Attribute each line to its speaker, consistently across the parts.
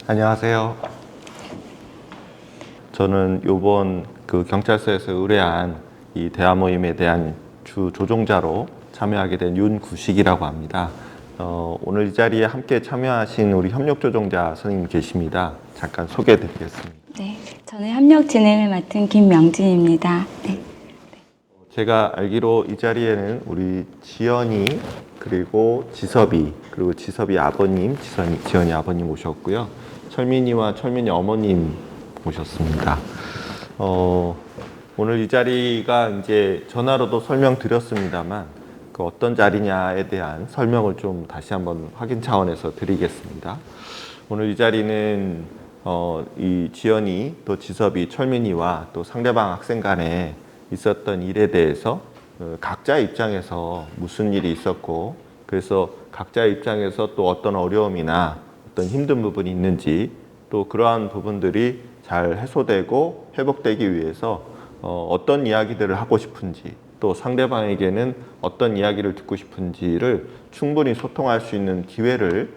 Speaker 1: 안녕하세요. 저는 요번 경찰서에서 의뢰한 이 대화 모임에 대한 주 조종자로 참여하게 된 윤구식이라고 합니다. 오늘 이 자리에 함께 참여하신 우리 협력 조종자 선생님 계십니다. 잠깐 소개해 드리겠습니다.
Speaker 2: 네, 저는 협력 진행을 맡은 김명진입니다. 네.
Speaker 1: 제가 알기로 이 자리에는 우리 지연이 그리고 지섭이 그리고 지섭이 아버님, 지연이 아버님 오셨고요. 철민이와 철민이 어머님 모셨습니다. 오늘 이 자리가 이제 전화로도 설명드렸습니다만 어떤 자리냐에 대한 설명을 좀 다시 한번 확인 차원에서 드리겠습니다. 오늘 이 자리는 이 지연이 또 지섭이 철민이와 또 상대방 학생 간에 있었던 일에 대해서 각자 입장에서 무슨 일이 있었고 그래서 각자 입장에서 또 어떤 어려움이나 어떤 힘든 부분이 있는지 또 그러한 부분들이 잘 해소되고 회복되기 위해서 어떤 이야기들을 하고 싶은지 또 상대방에게는 어떤 이야기를 듣고 싶은지를 충분히 소통할 수 있는 기회를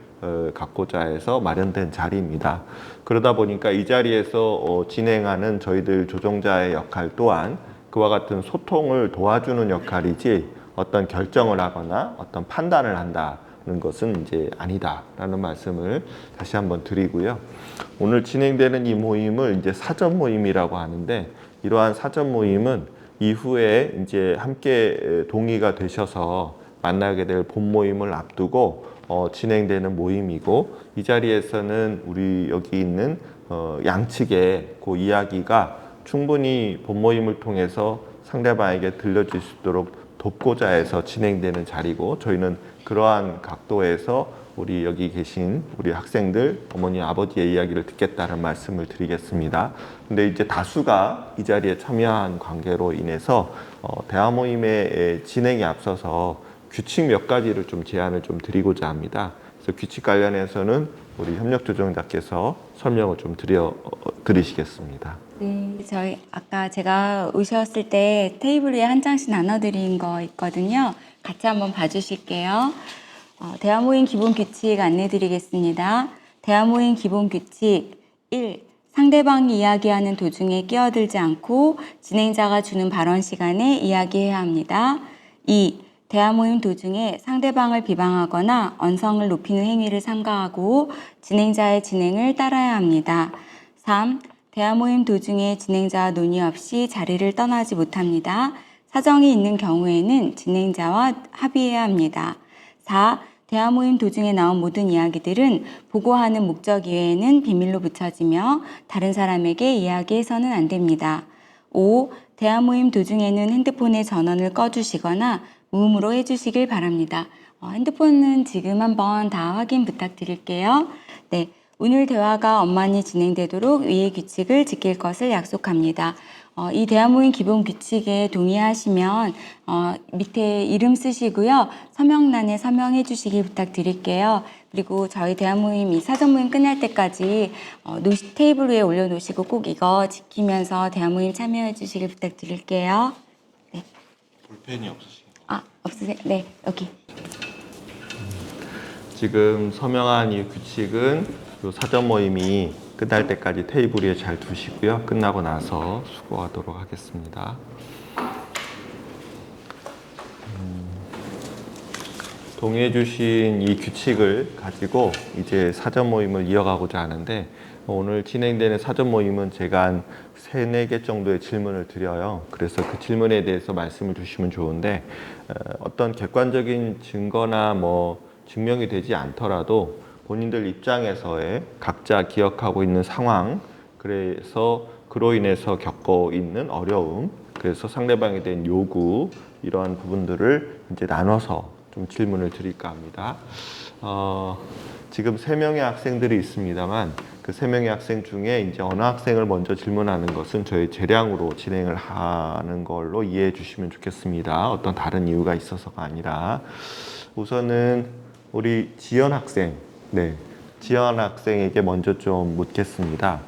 Speaker 1: 갖고자 해서 마련된 자리입니다. 그러다 보니까 이 자리에서 진행하는 저희들 조종자의 역할 또한 그와 같은 소통을 도와주는 역할이지 어떤 결정을 하거나 어떤 판단을 한다는 것은 이제 아니다라는 말씀을 다시 한번 드리고요. 오늘 진행되는 이 모임을 이제 사전 모임이라고 하는데 이러한 사전 모임은 이후에 이제 함께 동의가 되셔서 만나게 될 본 모임을 앞두고 진행되는 모임이고 이 자리에서는 우리 여기 있는 양측의 그 이야기가 충분히 본 모임을 통해서 상대방에게 들려줄 수 있도록 돕고자 해서 진행되는 자리고 저희는 그러한 각도에서 우리 여기 계신 우리 학생들 어머니 아버지의 이야기를 듣겠다는 말씀을 드리겠습니다. 근데 이제 다수가 이 자리에 참여한 관계로 인해서 대화 모임의 진행에 앞서서 규칙 몇 가지를 좀 제안을 좀 드리고자 합니다. 그래서 규칙 관련해서는 우리 협력 조종자께서 설명을 좀 드리시겠습니다.
Speaker 2: 네, 저희 아까 제가 오셨을 때 테이블 위에 한 장씩 나눠드린 거 있거든요. 같이 한번 봐주실게요. 대화 모임 기본 규칙 안내드리겠습니다. 대화 모임 기본 규칙 1. 상대방이 이야기하는 도중에 끼어들지 않고 진행자가 주는 발언 시간에 이야기해야 합니다. 2. 대화 모임 도중에 상대방을 비방하거나 언성을 높이는 행위를 삼가하고 진행자의 진행을 따라야 합니다. 3. 대화 모임 도중에 진행자와 논의 없이 자리를 떠나지 못합니다. 사정이 있는 경우에는 진행자와 합의해야 합니다. 4. 대화 모임 도중에 나온 모든 이야기들은 보고하는 목적 이외에는 비밀로 붙여지며 다른 사람에게 이야기해서는 안 됩니다. 5. 대화 모임 도중에는 핸드폰의 전원을 꺼주시거나 무음으로 해주시길 바랍니다. 핸드폰은 지금 한번 다 확인 부탁드릴게요. 네, 오늘 대화가 원만히 진행되도록 위의 규칙을 지킬 것을 약속합니다. 이 대화 모임 기본 규칙에 동의하시면 밑에 이름 쓰시고요. 서명란에 서명해 주시길 부탁드릴게요. 그리고 저희 대화 모임, 이 사전 모임 끝날 때까지 테이블 위에 올려놓으시고 꼭 이거 지키면서 대화 모임 참여해 주시길 부탁드릴게요. 네.
Speaker 1: 볼펜이 없으신가요?
Speaker 2: 없으세요? 네, 여기.
Speaker 1: 지금 서명한 이 규칙은 요 사전 모임이 끝날 때까지 테이블 위에 잘 두시고요. 끝나고 나서 수고하도록 하겠습니다. 동의해 주신 이 규칙을 가지고 이제 사전 모임을 이어가고자 하는데 오늘 진행되는 사전 모임은 제가 한 3, 4개 정도의 질문을 드려요. 그래서 그 질문에 대해서 말씀을 주시면 좋은데 어떤 객관적인 증거나 증명이 되지 않더라도 본인들 입장에서의 각자 기억하고 있는 상황, 그래서 그로 인해서 겪고 있는 어려움, 그래서 상대방에 대한 요구, 이러한 부분들을 이제 나눠서 좀 질문을 드릴까 합니다. 지금 3명의 학생들이 있습니다만 그 3명의 학생 중에 이제 어느 학생을 먼저 질문하는 것은 저희 재량으로 진행을 하는 걸로 이해해 주시면 좋겠습니다. 어떤 다른 이유가 있어서가 아니라 우선은 우리 지연 학생, 네, 지연 학생에게 먼저 좀 묻겠습니다.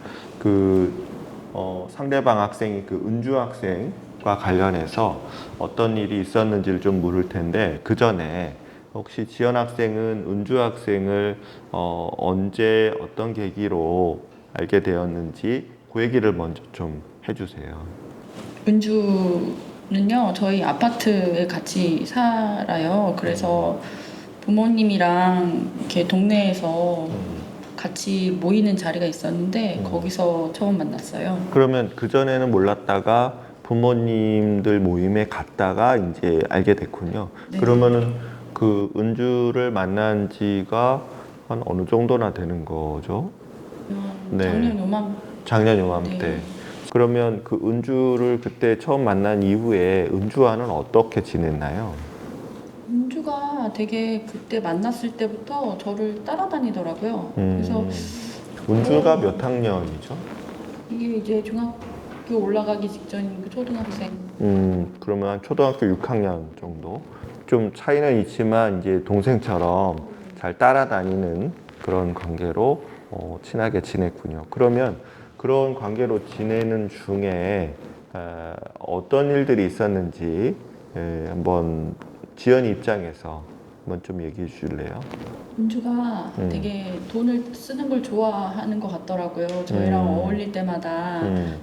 Speaker 1: 상대방 학생이 은주 학생과 관련해서 어떤 일이 있었는지를 좀 물을 텐데 그 전에 혹시 지연 학생은 은주 학생을 언제 어떤 계기로 알게 되었는지 그 얘기를 먼저 좀 해주세요.
Speaker 3: 은주는요, 저희 아파트에 같이 살아요. 그래서 부모님이랑 이렇게 동네에서 같이 모이는 자리가 있었는데 거기서 처음 만났어요.
Speaker 1: 그러면 그전에는 몰랐다가 부모님들 모임에 갔다가 이제 알게 됐군요.
Speaker 3: 네.
Speaker 1: 그러면은 그 은주를 만난 지가 한 어느 정도나 되는 거죠? 네.
Speaker 3: 작년 요맘
Speaker 1: 작년 요맘때.
Speaker 3: 네.
Speaker 1: 그러면 그 은주를 그때 처음 만난 이후에 은주와는 어떻게 지냈나요?
Speaker 3: 은주가 되게 그때 만났을 때부터 저를 따라다니더라고요. 그래서
Speaker 1: 은주가 몇 학년이죠?
Speaker 3: 이게 이제 중학교 올라가기 직전인 그 초등학생.
Speaker 1: 그러면 한 초등학교 6학년 정도? 좀 차이는 있지만 이제 동생처럼 잘 따라다니는 그런 관계로 친하게 지냈군요. 그러면 그런 관계로 지내는 중에 어떤 일들이 있었는지 한번 지연이 입장에서 한번 좀 얘기해 주실래요?
Speaker 3: 은주가 되게 돈을 쓰는 걸 좋아하는 것 같더라고요. 저희랑 어울릴 때마다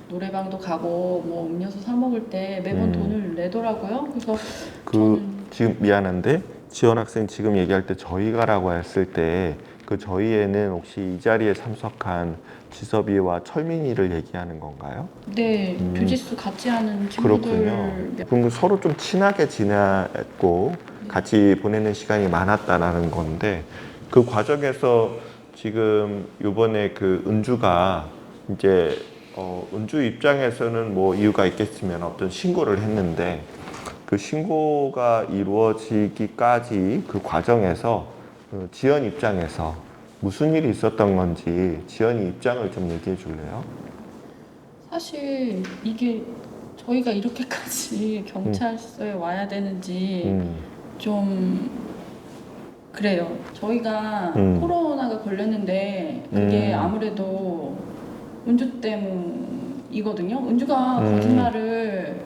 Speaker 3: 노래방도 가고 뭐 음료수 사 먹을 때 매번 돈을 내더라고요. 그래서 저는
Speaker 1: 지금 미안한데 지원 학생 지금 얘기할 때 저희가라고 했을 때 그 저희에는 혹시 이 자리에 참석한 지섭이와 철민이를 얘기하는 건가요?
Speaker 3: 네, 주짓수 같이 하는 친구들
Speaker 1: 그렇군요. 그럼 서로 좀 친하게 지냈고 같이 보내는 시간이 많았다라는 건데 그 과정에서 지금 이번에 그 은주가 이제 은주 입장에서는 뭐 이유가 있겠지만 어떤 신고를 했는데 그 신고가 이루어지기까지 그 과정에서 지연 입장에서 무슨 일이 있었던 건지 지연이 입장을 좀 얘기해 줄래요?
Speaker 3: 사실 이게 저희가 이렇게까지 경찰서에 와야 되는지 좀 그래요. 저희가 코로나가 걸렸는데 그게 아무래도 은주 때문이거든요. 은주가 거짓말을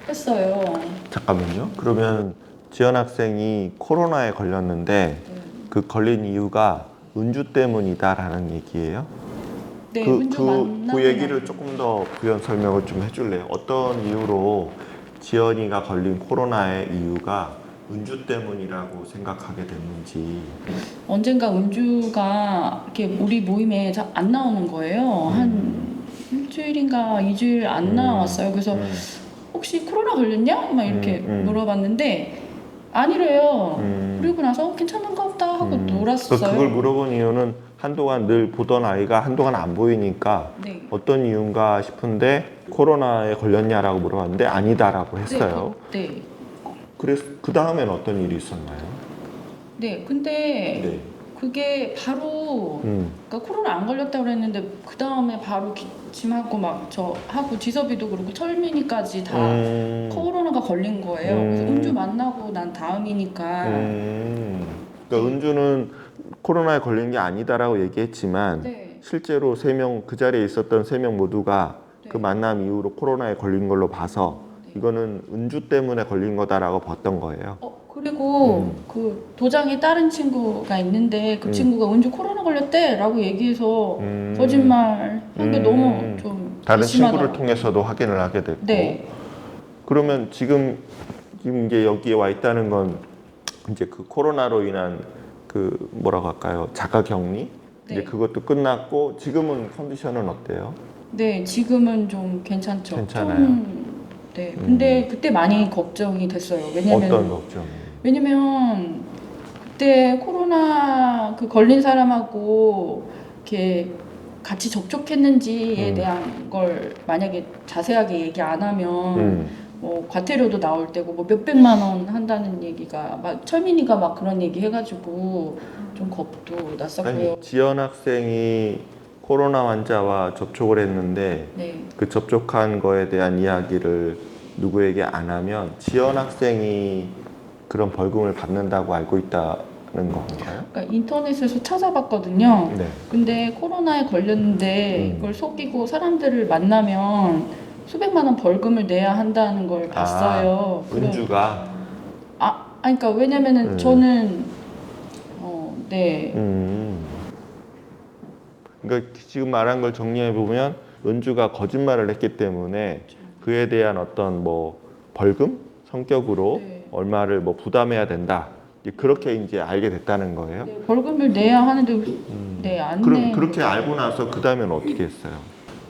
Speaker 3: 했어요.
Speaker 1: 잠깐만요. 그러면 지연 학생이 코로나에 걸렸는데 그 걸린 이유가 은주 때문이다라는 얘기예요?
Speaker 3: 네, 은주 만나고
Speaker 1: 그 얘기를 조금 더 부연 설명을 좀 해줄래요? 어떤 이유로 지연이가 걸린 코로나의 이유가 은주 때문이라고 생각하게 됐는지.
Speaker 3: 언젠가 은주가 이렇게 우리 모임에 잘 안 나오는 거예요. 한 일주일인가 2주일 안 나왔어요. 그래서 혹시 코로나 걸렸냐? 막 이렇게 물어봤는데 아니래요. 그리고 나서 괜찮은가 보다 하고 놀았어요.
Speaker 1: 그걸 물어본 이유는 한동안 늘 보던 아이가 한동안 안 보이니까
Speaker 3: 네.
Speaker 1: 어떤 이유인가 싶은데 코로나에 걸렸냐라고 물어봤는데 아니다라고 했어요.
Speaker 3: 네.
Speaker 1: 그래서 그 다음엔 어떤 일이 있었나요?
Speaker 3: 네. 근데
Speaker 1: 네.
Speaker 3: 그게 바로 그러니까 코로나 안 걸렸다고 그랬는데 그 다음에 바로 기침하고 막 저 하고 지섭이도 그렇고 철민이까지 다 코로나가 걸린 거예요. 그래서 은주 만나고 난 다음이니까
Speaker 1: 그러니까 은주는 코로나에 걸린 게 아니다라고 얘기했지만
Speaker 3: 네.
Speaker 1: 실제로 세 명 그 자리에 있었던 3명 모두가 그
Speaker 3: 네.
Speaker 1: 만남 이후로 코로나에 걸린 걸로 봐서 이거는 은주 때문에 걸린 거다라고 봤던 거예요.
Speaker 3: 그리고 그 도장에 다른 친구가 있는데 그 친구가 은주 코로나 걸렸대라고 얘기해서 거짓말 한 게 너무 좀
Speaker 1: 다른 친구를
Speaker 3: 괘씸하더라고요.
Speaker 1: 통해서도 확인을 하게 됐고.
Speaker 3: 네.
Speaker 1: 그러면 지금 이제 여기에 와 있다는 건 이제 그 코로나로 인한 그 뭐라고 할까요? 자가격리? 이제
Speaker 3: 네.
Speaker 1: 그것도 끝났고 지금은 컨디션은 어때요?
Speaker 3: 네, 지금은 좀 괜찮죠.
Speaker 1: 괜찮아요?
Speaker 3: 네. 근데 그때 많이 걱정이 됐어요.
Speaker 1: 어떤 걱정?
Speaker 3: 왜냐면 그때 코로나 그 걸린 사람하고 이렇게 같이 접촉했는지에 대한 걸 만약에 자세하게 얘기 안 하면 뭐 과태료도 나올 때고 뭐 몇백만 원 한다는 얘기가 막 철민이가 막 그런 얘기 해가지고 좀 겁도 났었고요.
Speaker 1: 아니, 지연 학생이 코로나 환자와 접촉을 했는데
Speaker 3: 네.
Speaker 1: 그 접촉한 거에 대한 이야기를 누구에게 안 하면 지연 학생이 그런 벌금을 받는다고 알고 있다는 건가요?
Speaker 3: 그러니까 인터넷에서 찾아봤거든요.
Speaker 1: 네.
Speaker 3: 근데 코로나에 걸렸는데 이걸 속이고 사람들을 만나면 수백만 원 벌금을 내야 한다는 걸 봤어요.
Speaker 1: 은주가
Speaker 3: 아니, 그러니까 왜냐면은 저는 네.
Speaker 1: 그러니까 지금 말한 걸 정리해 보면 은주가 거짓말을 했기 때문에 그에 대한 어떤 뭐 벌금 성격으로
Speaker 3: 네.
Speaker 1: 얼마를 뭐 부담해야 된다. 이제 그렇게 이제 알게 됐다는 거예요.
Speaker 3: 네, 벌금을 내야 하는데 네, 안 내.
Speaker 1: 그렇게 알고 나서 그 다음에는 어떻게 했어요?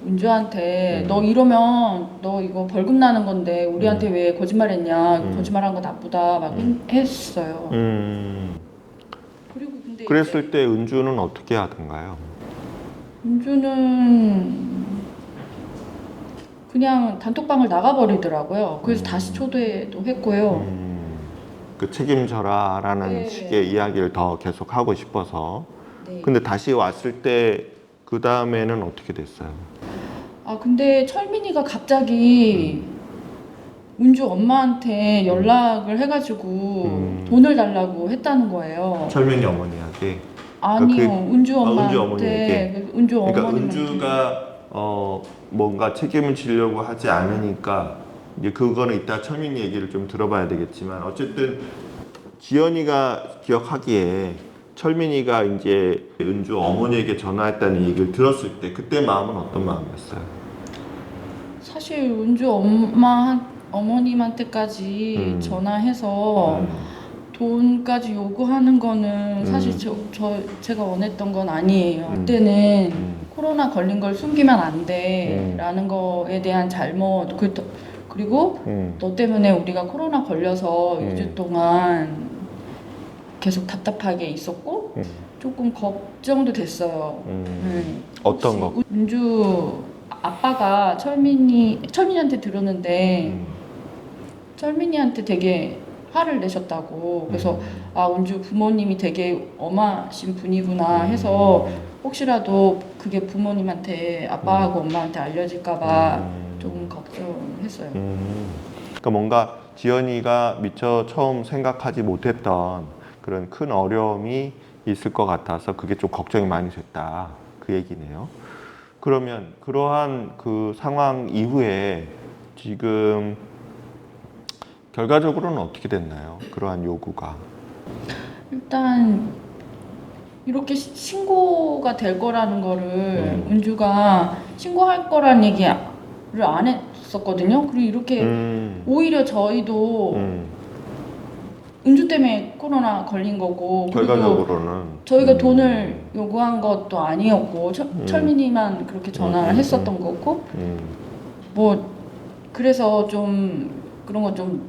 Speaker 3: 은주한테 너 이러면 너 이거 벌금 나는 건데 우리한테 왜 거짓말했냐? 거짓말한 거 나쁘다 막 했어요. 그리고 근데
Speaker 1: 그랬을 때 은주는 어떻게 하던가요?
Speaker 3: 은주는 그냥 단톡방을 나가버리더라고요. 그래서 다시 초대도 했고요.
Speaker 1: 그 책임져라라는
Speaker 3: 네.
Speaker 1: 식의 이야기를 더 계속 하고 싶어서.
Speaker 3: 네.
Speaker 1: 근데 다시 왔을 때 그 다음에는 어떻게 됐어요?
Speaker 3: 아 근데 철민이가 갑자기 은주 엄마한테 연락을 해가지고 돈을 달라고 했다는 거예요.
Speaker 1: 철민이 어머니에게.
Speaker 3: 아니요, 은주
Speaker 1: 은주
Speaker 3: 엄마한테.
Speaker 1: 어머니에게.
Speaker 3: 은주
Speaker 1: 그러니까
Speaker 3: 어머님한테.
Speaker 1: 은주가 뭔가 책임을 지려고 하지 않으니까 이제 그거는 이따 철민이 얘기를 좀 들어봐야 되겠지만 어쨌든 지연이가 기억하기에 철민이가 이제 은주 어머니에게 전화했다는 얘기를 들었을 때 그때 마음은 어떤 마음이었어요?
Speaker 3: 사실 은주 어머님한테까지 전화해서 돈까지 요구하는 거는 사실 제가 원했던 건 아니에요. 그때는 코로나 걸린 걸 숨기면 안 돼라는 거에 대한 잘못 그리고 너 때문에 우리가 코로나 걸려서 2주 동안 계속 답답하게 있었고 조금 걱정도 됐어요.
Speaker 1: 어떤 거?
Speaker 3: 은주 아빠가 철민이한테 들었는데 철민이한테 되게 화를 내셨다고. 그래서 아 은주 부모님이 되게 엄하신 분이구나 해서 혹시라도 그게 부모님한테 아빠하고 엄마한테 알려질까봐 조금 걱정했어요.
Speaker 1: 그러니까 뭔가 지연이가 미처 처음 생각하지 못했던 그런 큰 어려움이 있을 것 같아서 그게 좀 걱정이 많이 됐다. 그 얘기네요. 그러면 그러한 그 상황 이후에 지금 결과적으로는 어떻게 됐나요? 그러한 요구가.
Speaker 3: 일단 이렇게 신고가 될 거라는 거를 은주가 신고할 거란 얘기를 안 했었거든요. 그리고 이렇게 오히려 저희도 은주 때문에 코로나 걸린 거고 그리고
Speaker 1: 결과적으로는
Speaker 3: 저희가 돈을 요구한 것도 아니었고 철민이만 그렇게 전화를 했었던 거고 뭐 그래서 좀 그런 거 좀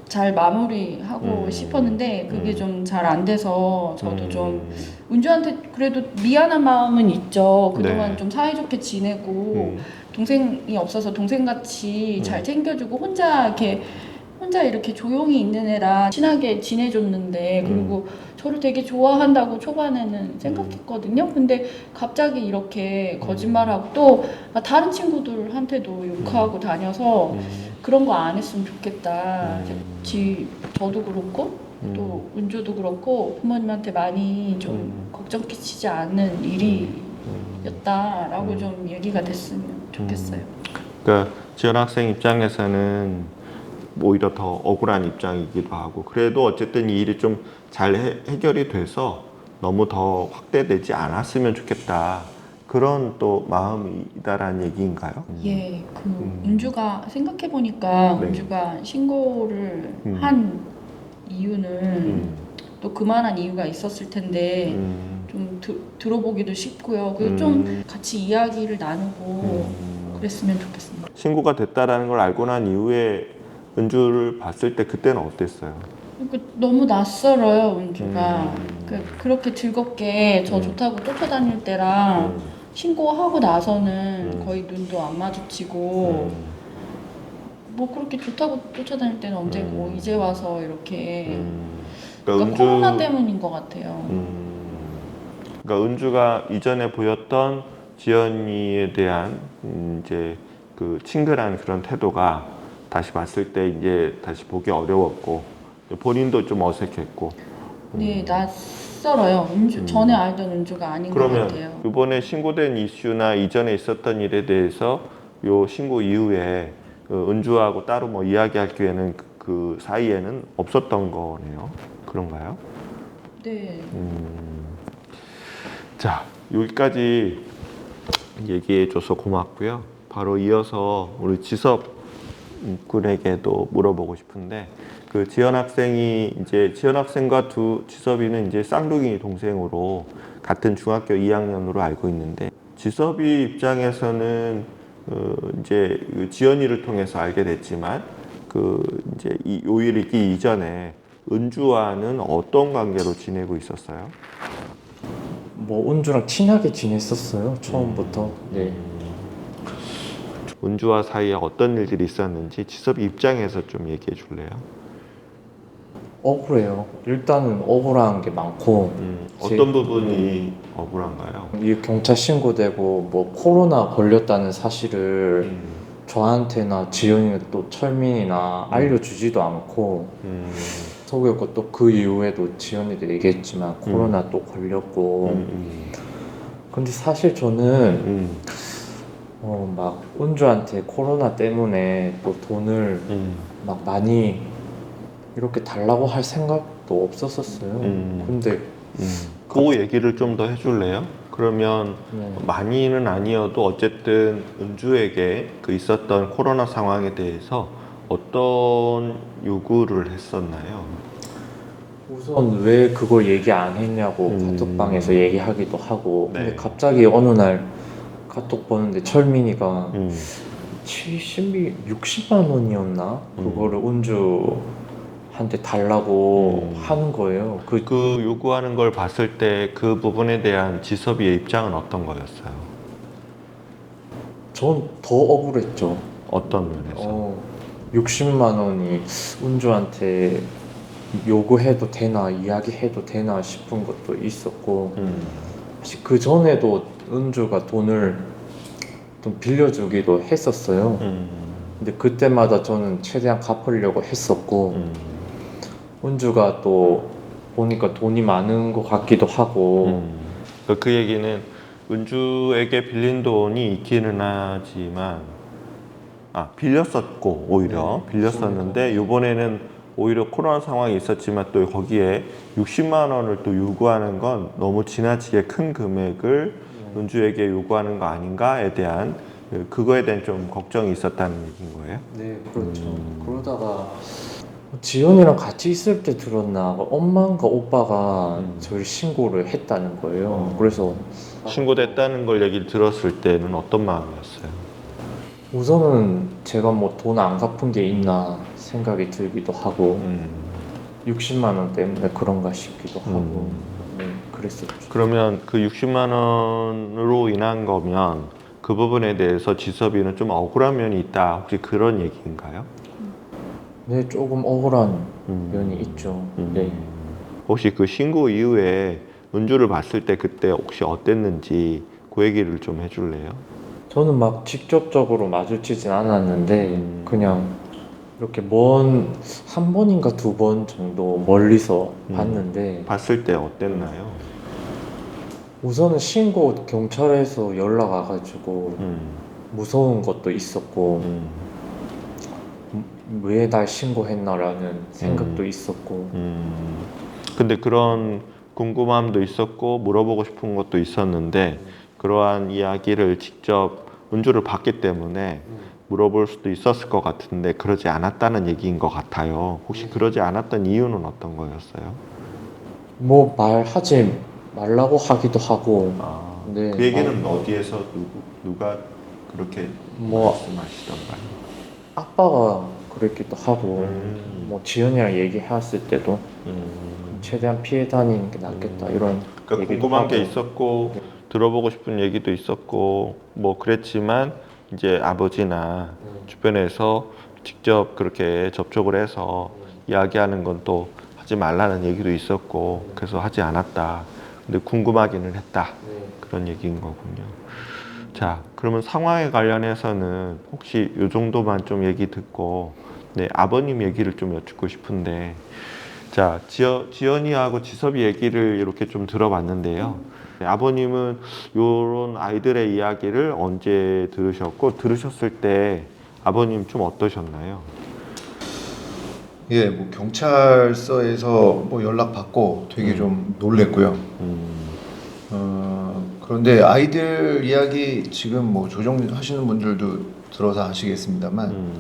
Speaker 3: 잘 마무리하고 싶었는데 그게 좀 잘 안 돼서 저도 좀 은주한테 그래도 미안한 마음은 있죠. 그동안
Speaker 1: 네.
Speaker 3: 좀 사이좋게 지내고 동생이 없어서 동생같이 잘 챙겨주고 혼자 이렇게 조용히 있는 애라 친하게 지내줬는데 그리고 저를 되게 좋아한다고 초반에는 생각했거든요. 근데 갑자기 이렇게 거짓말하고 또 다른 친구들한테도 욕하고 다녀서 그런 거 안 했으면 좋겠다. 저도 그렇고 또 은주도 그렇고 부모님한테 많이 좀 걱정 끼치지 않는 일이었다라고 좀 얘기가 됐으면 좋겠어요.
Speaker 1: 그러니까 지연 학생 입장에서는 오히려 더 억울한 입장이기도 하고 그래도 어쨌든 이 일이 좀 잘 해결이 돼서 너무 더 확대되지 않았으면 좋겠다. 그런 또 마음이다라는 얘기인가요?
Speaker 3: 예, 은주가 생각해 보니까
Speaker 1: 네.
Speaker 3: 은주가 신고를 한 이유는 또 그만한 이유가 있었을 텐데 좀 들어보기도 쉽고요. 그리고 좀 같이 이야기를 나누고 그랬으면 좋겠습니다.
Speaker 1: 신고가 됐다라는 걸 알고 난 이후에 은주를 봤을 때 그때는 어땠어요?
Speaker 3: 그러니까 너무 낯설어요, 은주가. 그렇게 즐겁게 저 좋다고 쫓아다닐 때랑 신고하고 나서는 거의 눈도 안 마주치고 뭐 그렇게 좋다고 쫓아다닐 때는 언제고 이제 와서 이렇게 그러니까 코로나 때문인 것 같아요.
Speaker 1: 그러니까 은주가 이전에 보였던 지연이에 대한 이제 그 친근한 그런 태도가 다시 봤을 때 이제 다시 보기 어려웠고 본인도 좀 어색했고.
Speaker 3: 네, 낯설어요. 전에 알던 은주가 아닌 것
Speaker 1: 그러면
Speaker 3: 같아요.
Speaker 1: 이번에 신고된 이슈나 이전에 있었던 일에 대해서 요 신고 이후에 은주하고 따로 뭐 이야기할 기회는 그 사이에는 없었던 거네요. 그런가요?
Speaker 3: 네.
Speaker 1: 자, 여기까지 얘기해줘서 고맙고요. 바로 이어서 우리 지섭 군에게도 물어보고 싶은데, 그 지연 학생과 지섭이는 이제 쌍둥이 동생으로 같은 중학교 2학년으로 알고 있는데, 지섭이 입장에서는 이제 지연이를 통해서 알게 됐지만, 이제 이 오일이기 이전에 은주와는 어떤 관계로 지내고 있었어요?
Speaker 4: 뭐 은주랑 친하게 지냈었어요 처음부터. 네.
Speaker 1: 은주와 사이에 어떤 일들이 있었는지 지섭이 입장에서 좀 얘기해 줄래요?
Speaker 4: 억울해요. 일단은 억울한 게 많고
Speaker 1: 어떤 부분이 억울한가요?
Speaker 4: 이 경찰 신고되고 뭐 코로나 걸렸다는 사실을 저한테나 지연이나 또 철민이나 알려주지도 않고 속였고, 또 그 이후에도 지연이도 얘기했지만 코로나 또 걸렸고. 근데 사실 저는 막 은주한테 코로나 때문에 또 돈을 막 많이 이렇게 달라고 할 생각도 없었었어요. 근데
Speaker 1: 그 얘기를 좀 더 해줄래요? 그러면
Speaker 4: 네.
Speaker 1: 많이는 아니어도 어쨌든 은주에게 그 있었던 코로나 상황에 대해서 어떤 요구를 했었나요?
Speaker 4: 우선 왜 그걸 얘기 안 했냐고 카톡방에서 얘기하기도 하고.
Speaker 1: 네.
Speaker 4: 근데 갑자기 어느 날 카톡 보는데 철민이가 60만 원이었나? 그거를 은주한테 달라고 하는 거예요.
Speaker 1: 그 요구하는 걸 봤을 때 그 부분에 대한 지섭이의 입장은 어떤 거였어요?
Speaker 4: 전 더 억울했죠.
Speaker 1: 어떤 면에서?
Speaker 4: 60만 원이 은주한테 요구해도 되나, 이야기해도 되나 싶은 것도 있었고, 사실 그 전에도 은주가 돈을 좀 빌려주기도 했었어요. 근데 그때마다 저는 최대한 갚으려고 했었고, 은주가 또 보니까 돈이 많은 것 같기도 하고.
Speaker 1: 그 얘기는 은주에게 빌린 돈이 있기는 하지만 빌렸었고 오히려 빌렸었는데 이번에는 오히려 코로나 상황이 있었지만 또 거기에 60만 원을 또 요구하는 건 너무 지나치게 큰 금액을 은주에게 요구하는 거 아닌가에 대한 그거에 대한 좀 걱정이 있었다는 얘기인 거예요?
Speaker 4: 네, 그렇죠. 그러다가 지연이랑 같이 있을 때 들었나 엄마인가 오빠가 저를 신고를 했다는 거예요. 그래서
Speaker 1: 신고됐다는 걸 얘기를 들었을 때는 어떤 마음이었어요?
Speaker 4: 우선은 제가 뭐 돈 안 갚은 게 있나 생각이 들기도 하고 60만 원 때문에 그런가 싶기도 하고. 네, 그랬었죠.
Speaker 1: 그러면 그 60만 원으로 인한 거면 그 부분에 대해서 지섭이는 좀 억울한 면이 있다, 혹시 그런 얘기인가요?
Speaker 4: 네, 조금 억울한 면이 있죠. 네.
Speaker 1: 혹시 그 신고 이후에 은주를 봤을 때 그때 혹시 어땠는지 그 얘기를 좀 해줄래요?
Speaker 4: 저는 막 직접적으로 마주치진 않았는데 그냥 이렇게 한 번인가 두 번 정도 멀리서 봤는데,
Speaker 1: 봤을 때 어땠나요?
Speaker 4: 우선은 경찰에서 연락 와가지고 무서운 것도 있었고, 왜 날 신고했나라는 생각도 있었고.
Speaker 1: 근데 그런 궁금함도 있었고 물어보고 싶은 것도 있었는데 그러한 이야기를 직접 은주를 봤기 때문에 물어볼 수도 있었을 것 같은데 그러지 않았다는 얘기인 것 같아요. 혹시 그러지 않았던 이유는 어떤 거였어요?
Speaker 4: 뭐 말하지 말라고 하기도 하고. 네,
Speaker 1: 그 얘기는 어디에서 누가 그렇게
Speaker 4: 뭐
Speaker 1: 말씀하시던가요?
Speaker 4: 아빠가 그랬기도 하고, 뭐 지연이랑 얘기했을 때도 최대한 피해 다니는 게 낫겠다 이런
Speaker 1: 그러니까
Speaker 4: 얘기도
Speaker 1: 궁금한
Speaker 4: 하고.
Speaker 1: 게 있었고 들어보고 싶은 얘기도 있었고 뭐 그랬지만 이제 아버지나 주변에서 직접 그렇게 접촉을 해서 이야기하는 건 또 하지 말라는 얘기도 있었고 그래서 하지 않았다. 근데 궁금하기는 했다. 그런 얘기인 거군요. 자, 그러면 상황에 관련해서는 혹시 이 정도만 좀 얘기 듣고 아버님 얘기를 좀 여쭙고 싶은데, 자, 지연이하고 지섭이 얘기를 이렇게 좀 들어봤는데요. 아버님은 이런 아이들의 이야기를 언제 들으셨고 들으셨을 때 아버님 좀 어떠셨나요?
Speaker 5: 예, 뭐 경찰서에서 뭐 연락 받고 되게 좀 놀랬고요. 그런데 아이들 이야기 지금 뭐 조정하시는 분들도 들어서 아시겠습니다만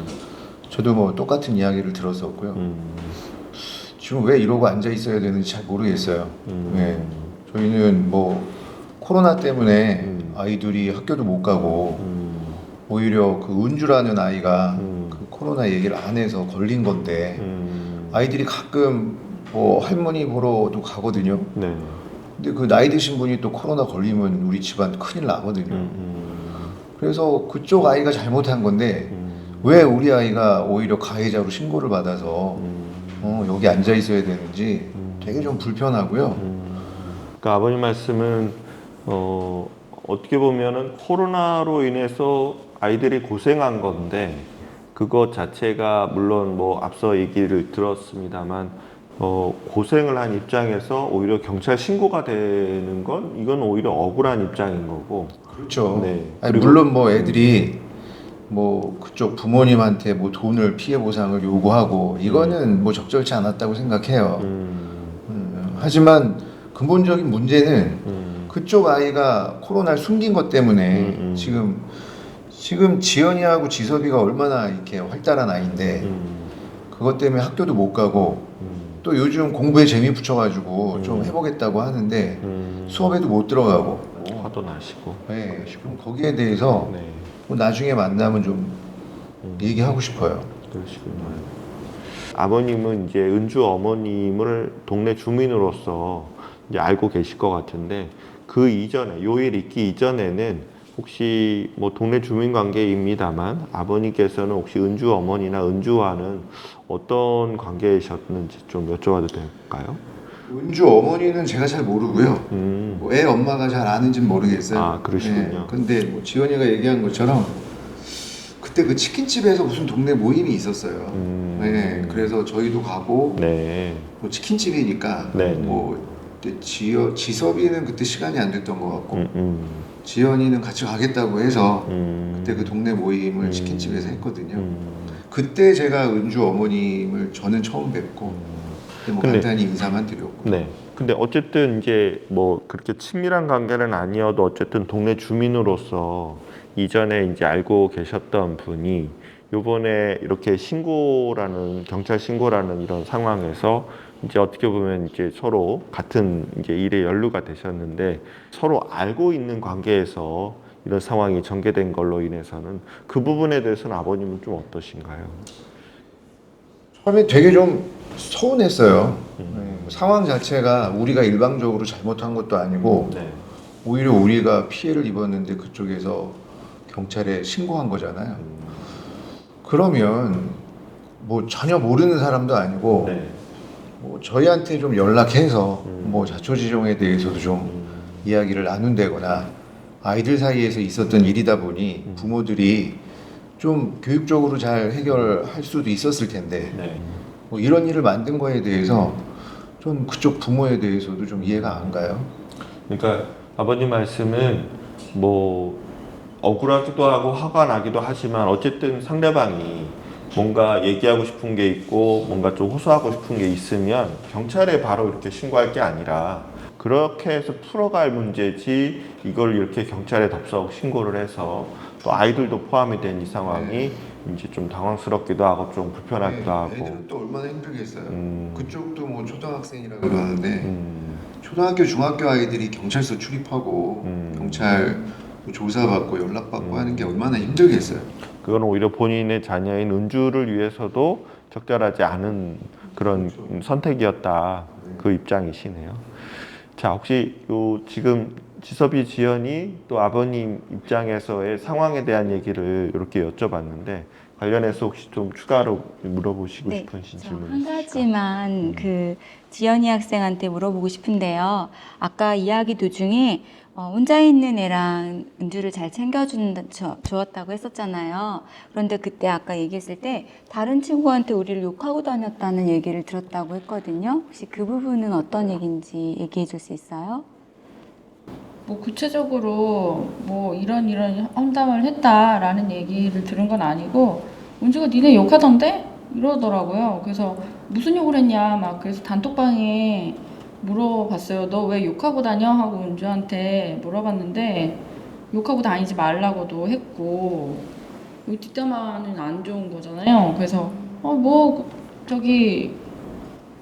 Speaker 5: 저도 뭐 똑같은 이야기를 들었었고요. 지금 왜 이러고 앉아 있어야 되는지 잘 모르겠어요. 예, 저희는 뭐 코로나 때문에 아이들이 학교도 못 가고 오히려 그 은주라는 아이가 그 코로나 얘기를 안 해서 걸린 건데 아이들이 가끔 뭐 할머니 보러도 가거든요.
Speaker 1: 네.
Speaker 5: 근데 그 나이 드신 분이 또 코로나 걸리면 우리 집안 큰일 나거든요. 그래서 그쪽 아이가 잘못한 건데 왜 우리 아이가 오히려 가해자로 신고를 받아서 여기 앉아 있어야 되는지 되게 좀 불편하고요.
Speaker 1: 그러니까 아버님 말씀은 어떻게 보면은 코로나로 인해서 아이들이 고생한 건데 그것 자체가 물론 뭐 앞서 얘기를 들었습니다만 고생을 한 입장에서 오히려 경찰 신고가 되는 건 이건 오히려 억울한 입장인 거고.
Speaker 5: 그렇죠.
Speaker 1: 네.
Speaker 5: 아니,
Speaker 1: 그리고-
Speaker 5: 물론 뭐 애들이 뭐 그쪽 부모님한테 뭐 돈을 피해 보상을 요구하고 이거는 뭐 적절치 않았다고 생각해요. 하지만 근본적인 문제는 그쪽 아이가 코로나를 숨긴 것 때문에 지금 지연이하고 지섭이가 얼마나 이렇게 활달한 아이인데 그것 때문에 학교도 못 가고 또 요즘 공부에 재미 붙여가지고 좀 해보겠다고 하는데 수업에도 못 들어가고
Speaker 1: 화도 나시고.
Speaker 5: 네, 좀 거기에 대해서
Speaker 1: 네.
Speaker 5: 뭐 나중에 만나면 좀 얘기하고 싶어요.
Speaker 1: 그러시군요. 아버님은 이제 은주 어머님을 동네 주민으로서 이제 알고 계실 것 같은데 그 이전에 요일 있기 이전에는 혹시 뭐 동네 주민 관계입니다만 아버님께서는 혹시 은주 어머니나 은주와는 어떤 관계이셨는지 좀 여쭤봐도 될까요?
Speaker 5: 은주 어머니는 제가 잘 모르고요. 뭐 애 엄마가 잘 아는지는 모르겠어요.
Speaker 1: 아, 그러시군요.
Speaker 5: 근데 뭐 지원이가 얘기한 것처럼 그때 그 치킨집에서 무슨 동네 모임이 있었어요. 네, 그래서 저희도 가고
Speaker 1: 네.
Speaker 5: 뭐 치킨집이니까
Speaker 1: 네,
Speaker 5: 뭐 그때 지섭이는 그때 시간이 안 됐던 것 같고
Speaker 1: 음.
Speaker 5: 지연이는 같이 가겠다고 해서
Speaker 1: 음.
Speaker 5: 그때 그 동네 모임을 치킨집에서 했거든요. 그때 제가 은주 어머님을 저는 처음 뵙고 그때 뭐
Speaker 1: 근데-
Speaker 5: 간단히 인사만 드렸고
Speaker 1: 네. 근데 어쨌든 이제 뭐 그렇게 친밀한 관계는 아니어도 어쨌든 동네 주민으로서 이전에 이제 알고 계셨던 분이 요번에 이렇게 신고라는 경찰 신고라는 이런 상황에서 이제 어떻게 보면 이제 서로 같은 이제 일에 연루가 되셨는데 서로 알고 있는 관계에서 이런 상황이 전개된 걸로 인해서는 그 부분에 대해서는 아버님은 좀 어떠신가요?
Speaker 5: 처음에 되게 좀 서운했어요. 상황 자체가 우리가 일방적으로 잘못한 것도 아니고
Speaker 1: 네.
Speaker 5: 오히려 우리가 피해를 입었는데 그쪽에서 경찰에 신고한 거잖아요. 그러면 뭐 전혀 모르는 사람도 아니고
Speaker 1: 네.
Speaker 5: 뭐 저희한테 좀 연락해서 뭐 자초지종에 대해서도 좀 이야기를 나눈다거나 아이들 사이에서 있었던 일이다 보니 부모들이 좀 교육적으로 잘 해결할 수도 있었을 텐데
Speaker 1: 네.
Speaker 5: 뭐 이런 일을 만든 거에 대해서 좀 그쪽 부모에 대해서도 좀 이해가 안 가요.
Speaker 1: 그러니까 아버님 말씀은 뭐 억울하기도 하고 화가 나기도 하지만 어쨌든 상대방이 뭔가 얘기하고 싶은 게 있고 뭔가 좀 호소하고 싶은 게 있으면 경찰에 바로 이렇게 신고할 게 아니라 그렇게 해서 풀어갈 문제지 이걸 이렇게 경찰에 덥석 신고를 해서 또 아이들도 포함이 된 이 상황이 이제 좀 당황스럽기도 하고 좀 불편하기도 하고.
Speaker 5: 애들은 또 얼마나 힘들겠어요.
Speaker 1: 음.
Speaker 5: 그쪽도 뭐 초등학생이라고 그러는데 초등학교, 중학교 아이들이 경찰서 출입하고 경찰 뭐 조사받고 연락받고 하는 게 얼마나 힘들겠어요.
Speaker 1: 그건 오히려 본인의 자녀인 은주를 위해서도 적절하지 않은 그런 선택이었다. 그 입장이시네요. 자, 혹시 요 지금 지섭이 지연이 또 아버님 입장에서의 상황에 대한 얘기를 이렇게 여쭤봤는데 관련해서 혹시 좀 추가로 물어보시고 싶으신
Speaker 2: 저
Speaker 1: 질문
Speaker 2: 한
Speaker 1: 있으실까요?
Speaker 2: 가지만 그 지연이 학생한테 물어보고 싶은데요. 아까 이야기 도중에 혼자 있는 애랑 은주를 잘 주었다고 했었잖아요. 그런데 그때 아까 얘기했을 때 다른 친구한테 우리를 욕하고 다녔다는 얘기를 들었다고 했거든요. 혹시 그 부분은 어떤 얘기인지 얘기해 줄 수 있어요?
Speaker 3: 뭐 구체적으로 뭐 이런 험담을 했다라는 얘기를 들은 건 아니고 은주가 니네 욕하던데 이러더라고요. 그래서 무슨 욕을 했냐 막 그래서 단톡방에 물어봤어요. 너 왜 욕하고 다녀? 하고 은주한테 물어봤는데 욕하고 다니지 말라고도 했고 이 뒷담화는 안 좋은 거잖아요. 그래서 뭐 저기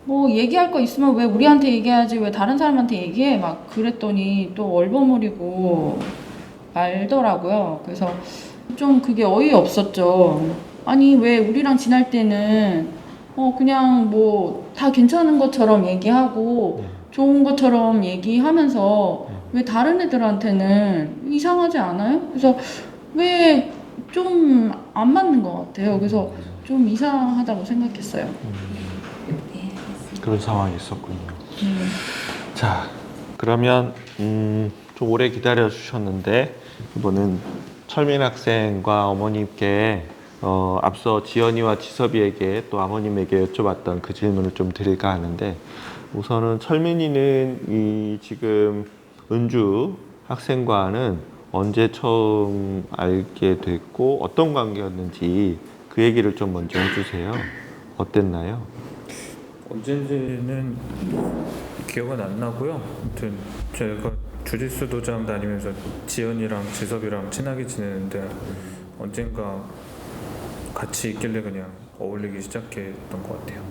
Speaker 3: 뭐 얘기할 거 있으면 왜 우리한테 얘기하지 왜 다른 사람한테 얘기해? 막 그랬더니 또 얼버무리고 말더라고요. 그래서 좀 그게 어이없었죠. 아니 왜 우리랑 지날 때는 그냥 뭐 다 괜찮은 것처럼 얘기하고 좋은 것처럼 얘기하면서 왜 다른 애들한테는 이상하지 않아요? 그래서 왜 좀 안 맞는 것 같아요. 그래서 좀 이상하다고 생각했어요.
Speaker 1: 그런 상황이 있었군요. 자, 그러면 좀 오래 기다려 주셨는데 이번은 철민 학생과 어머님께 앞서 지연이와 지섭이에게 또 아버님에게 여쭤봤던 그 질문을 좀 드릴까 하는데 우선은 철민이는 이 지금 은주 학생과는 언제 처음 알게 됐고 어떤 관계였는지 그 얘기를 좀 먼저 해주세요. 어땠나요?
Speaker 4: 언젠지는 기억은 안 나고요. 아무튼 제가 주짓수 도장 다니면서 지연이랑 지섭이랑 친하게 지내는데 언젠가 같이 있길래 그냥 어울리기 시작했던 것 같아요.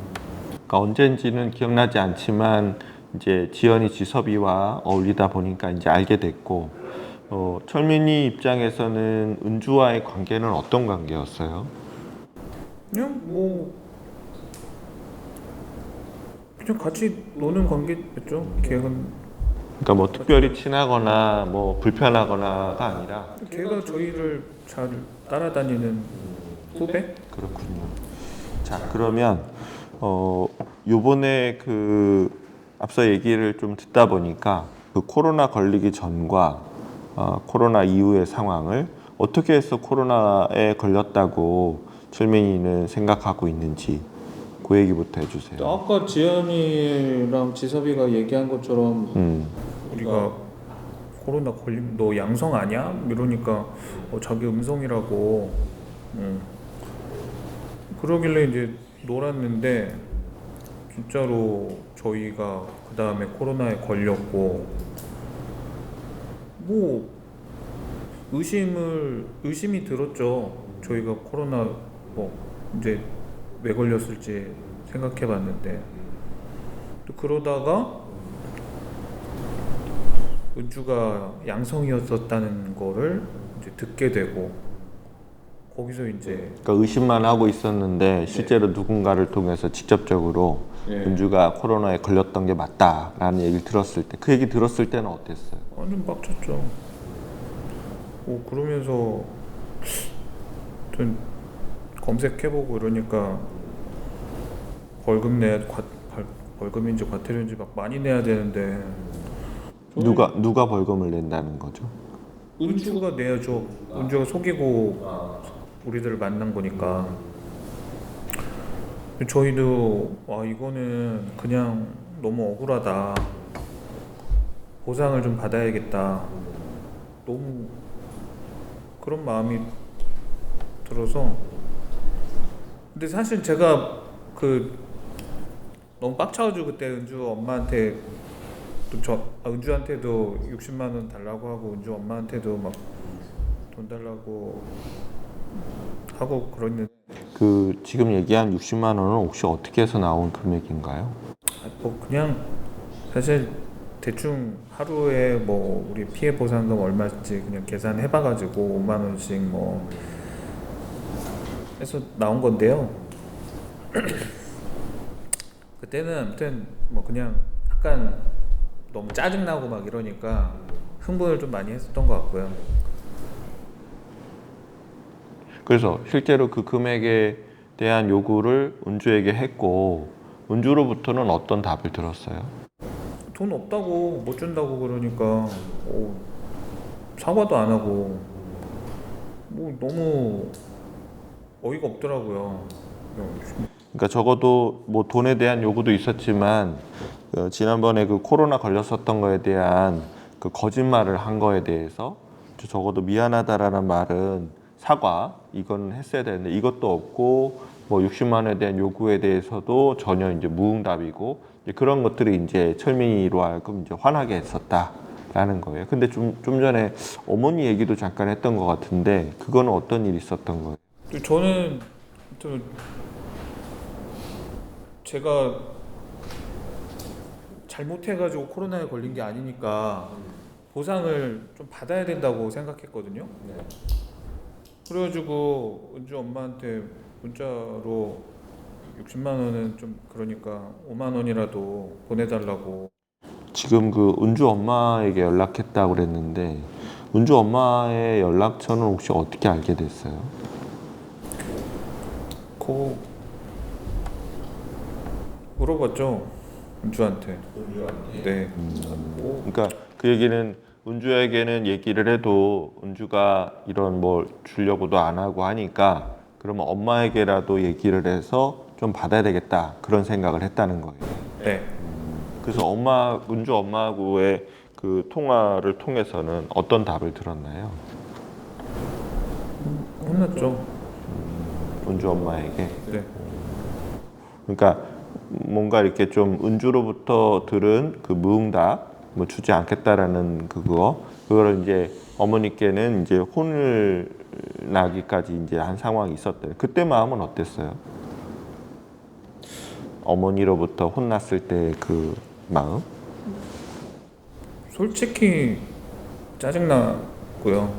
Speaker 1: 그러니까 언젠지는 기억나지 않지만 이제 지연이 지섭이와 어울리다 보니까 이제 알게 됐고 철민이 입장에서는 은주와의 관계는 어떤 관계였어요?
Speaker 4: 그냥 같이 노는 관계였죠. 기억은
Speaker 1: 그러니까 뭐 특별히 친하거나 뭐 불편하거나가 아니라
Speaker 4: 걔가 저희를 잘 따라다니는 후배?
Speaker 1: 그렇군요. 자, 그러면 요번에 그 앞서 얘기를 좀 듣다 보니까 그 코로나 걸리기 전과 코로나 이후의 상황을 어떻게 해서 코로나에 걸렸다고 철민이는 생각하고 있는지 그 얘기부터 해주세요.
Speaker 4: 아까 지연이랑 지섭이가 얘기한 것처럼 우리가 코로나 걸림 너 양성 아니야? 이러니까 자기 음성이라고 그러길래 이제 놀았는데 진짜로 저희가 그 다음에 코로나에 걸렸고 뭐 의심이 들었죠. 저희가 코로나 뭐 이제 왜 걸렸을지 생각해봤는데 또 그러다가 은주가 양성이었었다는 거를 이제 듣게 되고 거기서 이제
Speaker 1: 그러니까 의심만 하고 있었는데 실제로 누군가를 통해서 직접적으로
Speaker 4: 네.
Speaker 1: 은주가 코로나에 걸렸던 게 맞다라는 얘기를 들었을 때 그 얘기 들었을 때는 어땠어요?
Speaker 4: 완전 빡쳤죠. 그러면서 좀 검색해보고 이러니까 벌금인지 과태료인지 막 많이 내야 되는데
Speaker 1: 누가 벌금을 낸다는 거죠?
Speaker 4: 은주가 내야죠. 은주가 속이고 우리들을 만난 거니까. 저희도 이거는 그냥 너무 억울하다. 보상을 좀 받아야겠다. 너무 그런 마음이 들어서. 근데 사실 제가 너무 빡쳐가지고 그때 은주 엄마한테 은주한테도 60만 원 달라고 하고 은주 엄마한테도 막 돈 달라고 하고 그러는데
Speaker 1: 그 지금 얘기한 60만 원은 혹시 어떻게 해서 나온 금액인가요?
Speaker 4: 뭐 그냥 사실 대충 하루에 뭐 우리 피해 보상금 얼마인지 그냥 계산해봐가지고 5만 원씩 뭐 해서 나온 건데요. 그때는 아무튼 뭐 그냥 약간 너무 짜증나고 막 이러니까 흥분을 좀 많이 했었던 것 같고요.
Speaker 1: 그래서 실제로 그 금액에 대한 요구를 은주에게 했고 은주로부터는 어떤 답을 들었어요?
Speaker 4: 돈 없다고 못 준다고 그러니까 사과도 안 하고 뭐 너무 어이가 없더라고요.
Speaker 1: 그러니까 적어도 뭐 돈에 대한 요구도 있었지만 지난번에 그 코로나 걸렸었던 거에 대한 그 거짓말을 한 거에 대해서 적어도 미안하다라는 말은 사과 이건 했어야 되는데 이것도 없고 뭐 60만 원에 대한 요구에 대해서도 전혀 이제 무응답이고 이제 그런 것들이 이제 철민이로 하여금 이제 화나게 했었다라는 거예요. 근데 좀 전에 어머니 얘기도 잠깐 했던 것 같은데 그거는 어떤 일이 있었던 거예요?
Speaker 4: 저는 또 제가 잘못해가지고 코로나에 걸린 게 아니니까 보상을 좀 받아야 된다고 생각했거든요. 그래가지고 은주 엄마한테 문자로 60만 원은 좀 그러니까 5만 원이라도 보내달라고.
Speaker 1: 지금 그 은주 엄마에게 연락했다고 그랬는데 은주 엄마의 연락처는 혹시 어떻게 알게 됐어요?
Speaker 4: 그 물어봤죠, 은주한테. 네.
Speaker 1: 그러니까 그 얘기는 은주에게는 얘기를 해도 은주가 이런 뭘 주려고도 안 하고 하니까 그러면 엄마에게라도 얘기를 해서 좀 받아야 되겠다 그런 생각을 했다는 거예요.
Speaker 4: 네.
Speaker 1: 그래서 은주 엄마하고의 그 통화를 통해서는 어떤 답을 들었나요?
Speaker 4: 혼났죠.
Speaker 1: 은주 엄마에게.
Speaker 4: 네.
Speaker 1: 그러니까 뭔가 이렇게 좀 은주로부터 들은 그 무응답, 뭐 주지 않겠다라는 그거를 이제 어머니께는 이제 혼을 나기까지 이제 한 상황이 있었대요. 그때 마음은 어땠어요? 어머니로부터 혼났을 때 그 마음?
Speaker 4: 솔직히 짜증나고요.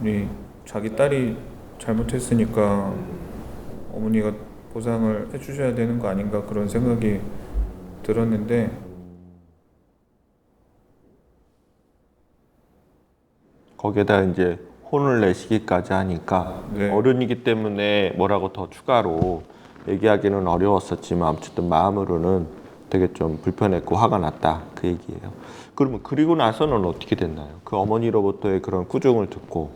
Speaker 4: 우리 자기 딸이 잘못했으니까 어머니가 보상을 해주셔야 되는 거 아닌가 그런 생각이 들었는데
Speaker 1: 거기에다 이제 혼을 내시기까지 하니까
Speaker 4: 네.
Speaker 1: 어른이기 때문에 뭐라고 더 추가로 얘기하기는 어려웠었지만 어쨌든 마음으로는 되게 좀 불편했고 화가 났다 그 얘기예요. 그러면 그리고 나서는 어떻게 됐나요? 그 어머니로부터의 그런 꾸중을 듣고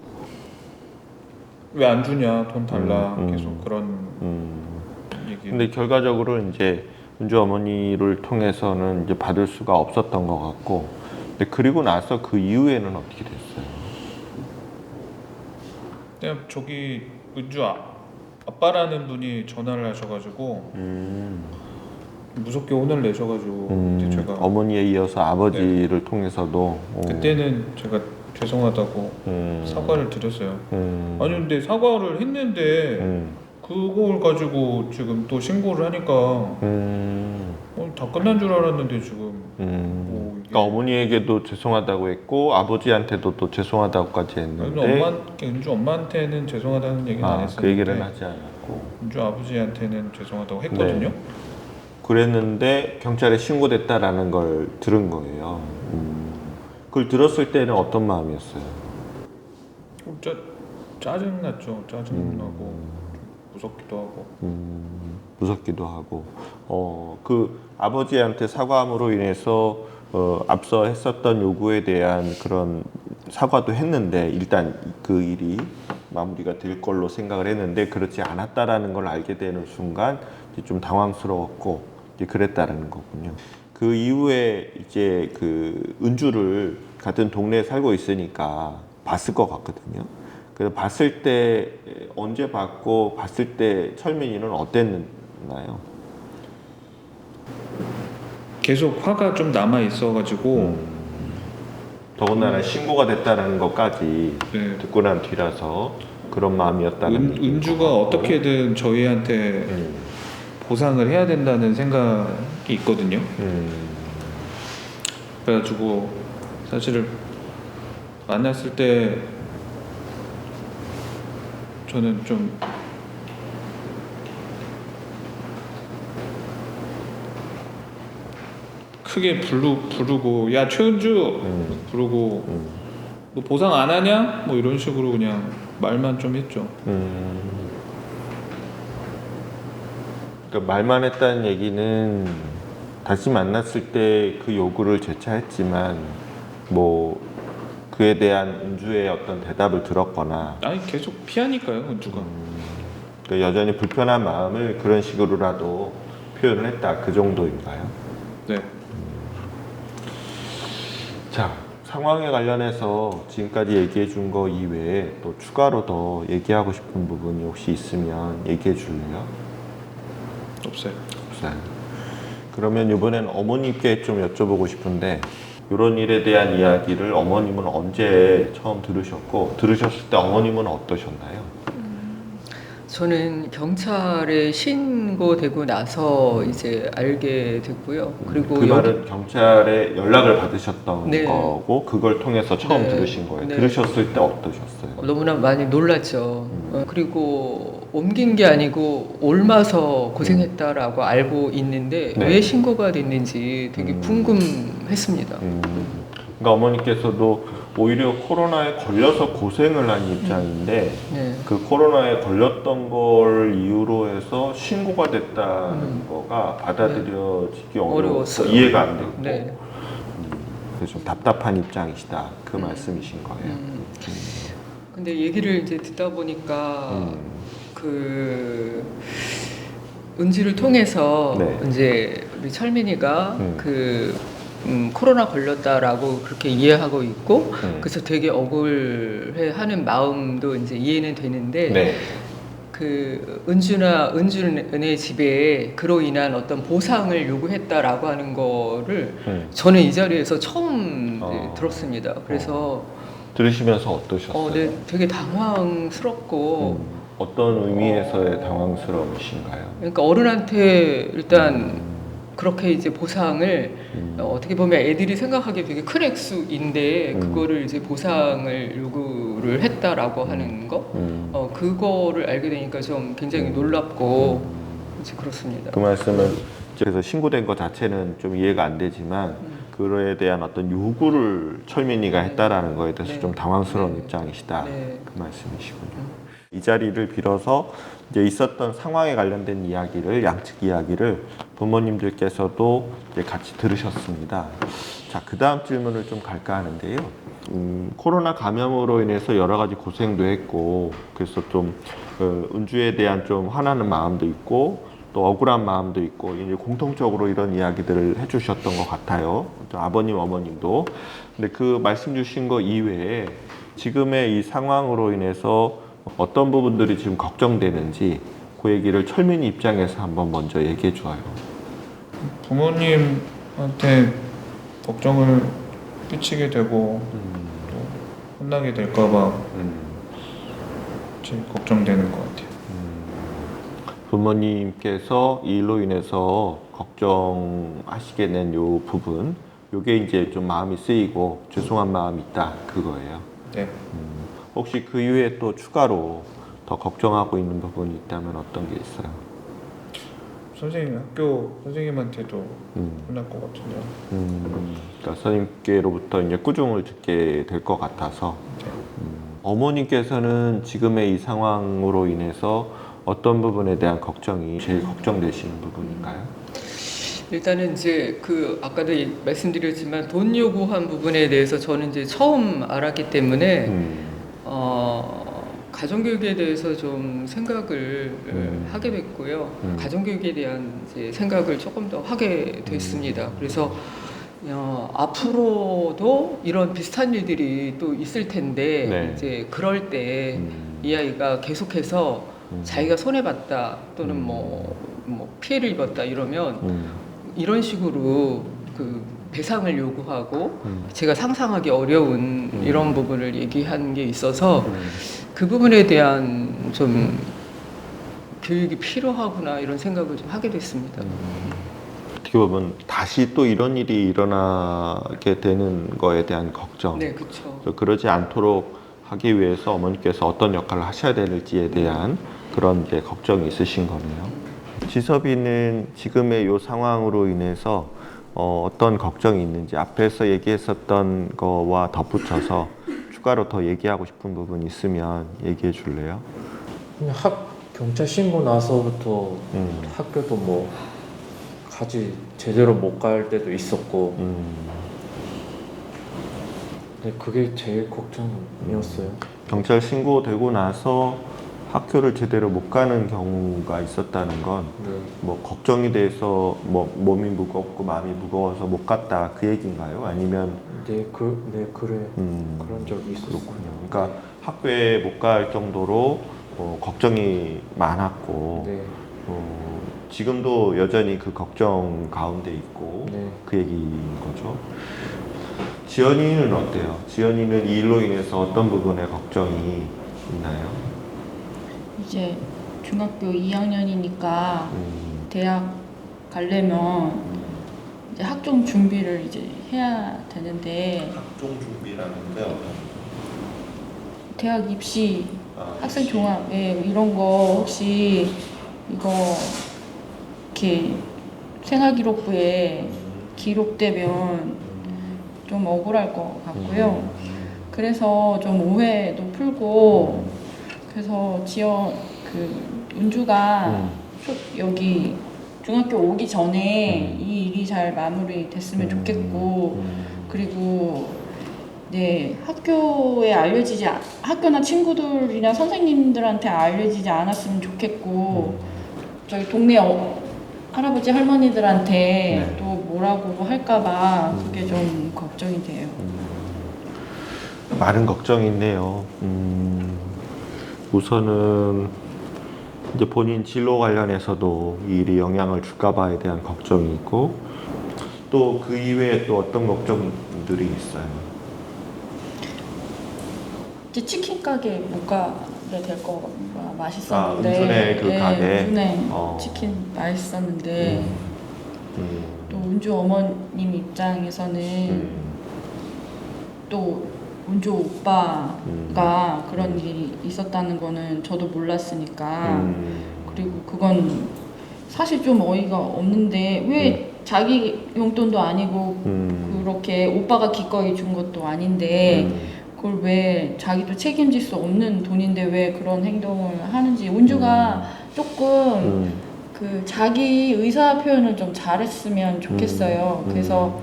Speaker 4: 왜 안 주냐 돈 달라
Speaker 1: 음.
Speaker 4: 계속 그런 얘기.
Speaker 1: 근데 결과적으로 이제 은주 어머니를 통해서는 이제 받을 수가 없었던 것 같고 근데 그리고 나서 그 이후에는 어떻게 됐어요?
Speaker 4: 그냥 저기 은주 아빠라는 분이 전화를 하셔가지고 무섭게 혼을 내셔가지고 이제 제가
Speaker 1: 어머니에 이어서 아버지를 통해서도
Speaker 4: 그때는 제가 죄송하다고 사과를 드렸어요. 아니 근데 사과를 했는데 그걸 가지고 지금 또 신고를 하니까 다 끝난 줄 알았는데 지금 뭐 이게
Speaker 1: 그러니까 어머니에게도 죄송하다고 했고 아버지한테도 또 죄송하다고까지 했는데
Speaker 4: 은주 엄마한테는 죄송하다는 얘기는 안 했었는데
Speaker 1: 그 얘기는 하지 않았고
Speaker 4: 은주 아버지한테는 죄송하다고 했거든요.
Speaker 1: 네. 그랬는데 경찰에 신고됐다라는 걸 들은 거예요. 그걸 들었을 때는 어떤 마음이었어요?
Speaker 4: 짜증났죠. 짜증나고 무섭기도 하고.
Speaker 1: 무섭기도 하고 그 아버지한테 사과함으로 인해서 앞서 했었던 요구에 대한 그런 사과도 했는데 일단 그 일이 마무리가 될 걸로 생각을 했는데 그렇지 않았다라는 걸 알게 되는 순간 이제 좀 당황스러웠고 이제 그랬다라는 거군요. 그 이후에 이제 그 은주를 같은 동네에 살고 있으니까 봤을 것 같거든요. 그래서 봤을 때 언제 봤고 봤을 때 철민이는 어땠나요?
Speaker 4: 계속 화가 좀 남아 있어가지고
Speaker 1: 더군다나 신고가 됐다는 것까지
Speaker 4: 네.
Speaker 1: 듣고 난 뒤라서 그런 마음이었다는
Speaker 4: 은주가 어떻게든 저희한테 보상을 해야 된다는 생각이 있거든요. 그래가지고 사실 만났을 때 저는 좀 크게 부르고 야 최은주 부르고 너 보상 안 하냐? 뭐 이런 식으로 그냥 말만 좀 했죠.
Speaker 1: 그러니까 말만 했다는 얘기는 다시 만났을 때 그 요구를 재차했지만 뭐 그에 대한 은주의 어떤 대답을 들었거나
Speaker 4: 아니 계속 피하니까요 은주가.
Speaker 1: 그러니까 여전히 불편한 마음을 그런 식으로라도 표현을 했다 그 정도인가요?
Speaker 4: 네.
Speaker 1: 자 상황에 관련해서 지금까지 얘기해 준 거 이외에 또 추가로 더 얘기하고 싶은 부분이 혹시 있으면 얘기해 줄래요?
Speaker 4: 없어요.
Speaker 1: 없어요. 그러면 이번엔 어머님께 좀 여쭤보고 싶은데 이런 일에 대한 이야기를 어머님은 언제 처음 들으셨고 들으셨을 때 어머님은 어떠셨나요?
Speaker 6: 저는 경찰에 신고되고 나서 이제 알게 됐고요. 그리고
Speaker 1: 그 말은 경찰에 연락을 받으셨던
Speaker 6: 네.
Speaker 1: 거고 그걸 통해서 처음
Speaker 6: 네.
Speaker 1: 들으신 거예요.
Speaker 6: 네.
Speaker 1: 들으셨을 때 어떠셨어요?
Speaker 6: 너무나 많이 놀랐죠. 그리고 옮긴 게 아니고 옮아서 고생했다라고 알고 있는데
Speaker 1: 네.
Speaker 6: 왜 신고가 됐는지 되게 궁금했습니다.
Speaker 1: 그러니까 어머니께서도 오히려 코로나에 걸려서 고생을 한 입장인데
Speaker 6: 네.
Speaker 1: 그 코로나에 걸렸던 걸 이유로 해서 신고가 됐다는 거가 받아들여지기 어려워서
Speaker 6: 어려웠어요.
Speaker 1: 이해가 안 되고
Speaker 6: 네.
Speaker 1: 그래서 좀 답답한 입장이시다 그 말씀이신 거예요.
Speaker 6: 근데 얘기를 이제 듣다 보니까 그 은지를 통해서
Speaker 1: 네.
Speaker 6: 이제 우리 철민이가
Speaker 1: 음.
Speaker 6: 코로나 걸렸다라고 그렇게 이해하고 있고
Speaker 1: 그래서
Speaker 6: 그래서 되게 억울해하는 마음도 이제 이해는 되는데
Speaker 1: 네.
Speaker 6: 그 은주의 집에 그로 인한 어떤 보상을 요구했다라고 하는 거를 저는 이 자리에서 처음 이제 들었습니다. 그래서
Speaker 1: 들으시면서 어떠셨어요?
Speaker 6: 네, 되게 당황스럽고
Speaker 1: 어떤 의미에서의 당황스러우신가요?
Speaker 6: 그러니까 어른한테 일단 그렇게 이제 보상을 어떻게 보면 애들이 생각하기에 되게 큰 액수인데 그거를 이제 보상을 요구를 했다라고 하는 거 그거를 알게 되니까 좀 굉장히 놀랍고 이제 그렇습니다.
Speaker 1: 그 말씀은 그래서 신고된 것 자체는 좀 이해가 안 되지만 그에 대한 어떤 요구를 철민이가 했다라는 거에 대해서
Speaker 6: 네.
Speaker 1: 좀 당황스러운
Speaker 6: 네.
Speaker 1: 입장이시다
Speaker 6: 네.
Speaker 1: 그 말씀이시군요. 이 자리를 빌어서 이제 있었던 상황에 관련된 이야기를 양측 이야기를 부모님들께서도 이제 같이 들으셨습니다. 자, 그 다음 질문을 좀 갈까 하는데요. 코로나 감염으로 인해서 여러 가지 고생도 했고 그래서 좀 은주에 대한 좀 화나는 마음도 있고 또 억울한 마음도 있고 이제 공통적으로 이런 이야기들을 해주셨던 것 같아요. 아버님, 어머님도. 근데 그 말씀 주신 거 이외에 지금의 이 상황으로 인해서 어떤 부분들이 지금 걱정되는지 그 얘기를 철민이 입장에서 한번 먼저 얘기해 줘요.
Speaker 4: 부모님한테 걱정을 끼치게 되고 또 혼나게 될까봐 제일 걱정되는 것 같아요.
Speaker 1: 부모님께서 이 일로 인해서 걱정하시게 된 요 부분, 요게 이제 좀 마음이 쓰이고 죄송한 마음이 있다 그거예요.
Speaker 4: 네.
Speaker 1: 혹시 그 이후에 또 추가로 더 걱정하고 있는 부분이 있다면 어떤 게 있어요?
Speaker 4: 학교 선생님한테도 혼날 것 같은데요.
Speaker 1: 그러니까 선생님께로부터 이제 꾸중을 듣게 될 것 같아서
Speaker 4: 네.
Speaker 1: 어머님께서는 지금의 이 상황으로 인해서 어떤 부분에 대한 걱정이 제일 걱정되시는 부분인가요?
Speaker 6: 일단은 이제 그 아까도 말씀드렸지만 돈 요구한 부분에 대해서 저는 이제 처음 알았기 때문에 가정교육에 대해서 좀 생각을 하게 됐고요. 가정교육에 대한 이제 생각을 조금 더 하게 됐습니다. 그래서 앞으로도 이런 비슷한 일들이 또 있을 텐데
Speaker 1: 네.
Speaker 6: 이제 그럴 때 이 아이가 계속해서 자기가 손해봤다 또는 뭐 피해를 입었다 이러면 이런 식으로 그 배상을 요구하고 제가 상상하기 어려운 이런 부분을 얘기한 게 있어서 그 부분에 대한 좀 교육이 필요하구나 이런 생각을 좀 하게 됐습니다.
Speaker 1: 어떻게 보면 다시 또 이런 일이 일어나게 되는 거에 대한 걱정.
Speaker 6: 네, 그렇죠.
Speaker 1: 그래서 그러지 않도록 하기 위해서 어머니께서 어떤 역할을 하셔야 될지에 대한 그런 이제 걱정이 있으신 거네요. 지섭이는 지금의 이 상황으로 인해서 어떤 걱정이 있는지 앞에서 얘기했었던 거와 덧붙여서 추가로 더 얘기하고 싶은 부분이 있으면 얘기해 줄래요?
Speaker 7: 그냥 경찰 신고 나서부터 학교도 뭐 제대로 못 갈 때도 있었고 근데 그게 제일 걱정이었어요.
Speaker 1: 경찰 신고되고 나서 학교를 제대로 못 가는 경우가 있었다는 건
Speaker 7: 네.
Speaker 1: 뭐 걱정이 돼서 뭐 몸이 무겁고 마음이 무거워서 못 갔다 그 얘기인가요? 아니면
Speaker 7: 네, 그래. 그런 적이 있었어요.
Speaker 1: 그렇군요. 그러니까 학교에 못 갈 정도로 걱정이 많았고
Speaker 7: 네.
Speaker 1: 지금도 여전히 그 걱정 가운데 있고
Speaker 7: 네.
Speaker 1: 그 얘기인 거죠. 지연이는 어때요? 지연이는 이 일로 인해서 어떤 부분에 걱정이 있나요?
Speaker 3: 이제 중학교 2학년이니까 대학 가려면 이제 학종 준비를 이제 해야 되는데
Speaker 1: 학종 준비라는 게 어떤?
Speaker 3: 대학 입시, 학생 종합, 이런 거 혹시 이거 이렇게 생활기록부에 기록되면 좀 억울할 것 같고요. 그래서 좀 오해도 풀고 그래서 은주가 여기 중학교 오기 전에 이 일이 잘 마무리 됐으면 좋겠고 그리고 네 학교에 학교나 친구들이나 선생님들한테 알려지지 않았으면 좋겠고 저희 동네 할아버지 할머니들한테 또 뭐라고 할까봐 그게 좀 걱정이 돼요.
Speaker 1: 많은 걱정이 있네요. 우선은 이제 본인 진로 관련해서도 이 일이 영향을 줄까봐에 대한 걱정이 있고 또 그 이외에 또 어떤 걱정들이 있어요?
Speaker 3: 이제 치킨 가게 못 가게 될 거가 맛있었는데
Speaker 1: 은순의 그 가게?
Speaker 3: 은순의 치킨 맛있었는데 또 은주 어머님 입장에서는 또 은주 오빠가 그런 일이 있었다는 거는 저도 몰랐으니까 그리고 그건 사실 좀 어이가 없는데 왜 자기 용돈도 아니고 그렇게 오빠가 기꺼이 준 것도 아닌데 그걸 왜 자기도 책임질 수 없는 돈인데 왜 그런 행동을 하는지 은주가 조금 그 자기 의사 표현을 좀 잘했으면 좋겠어요. 그래서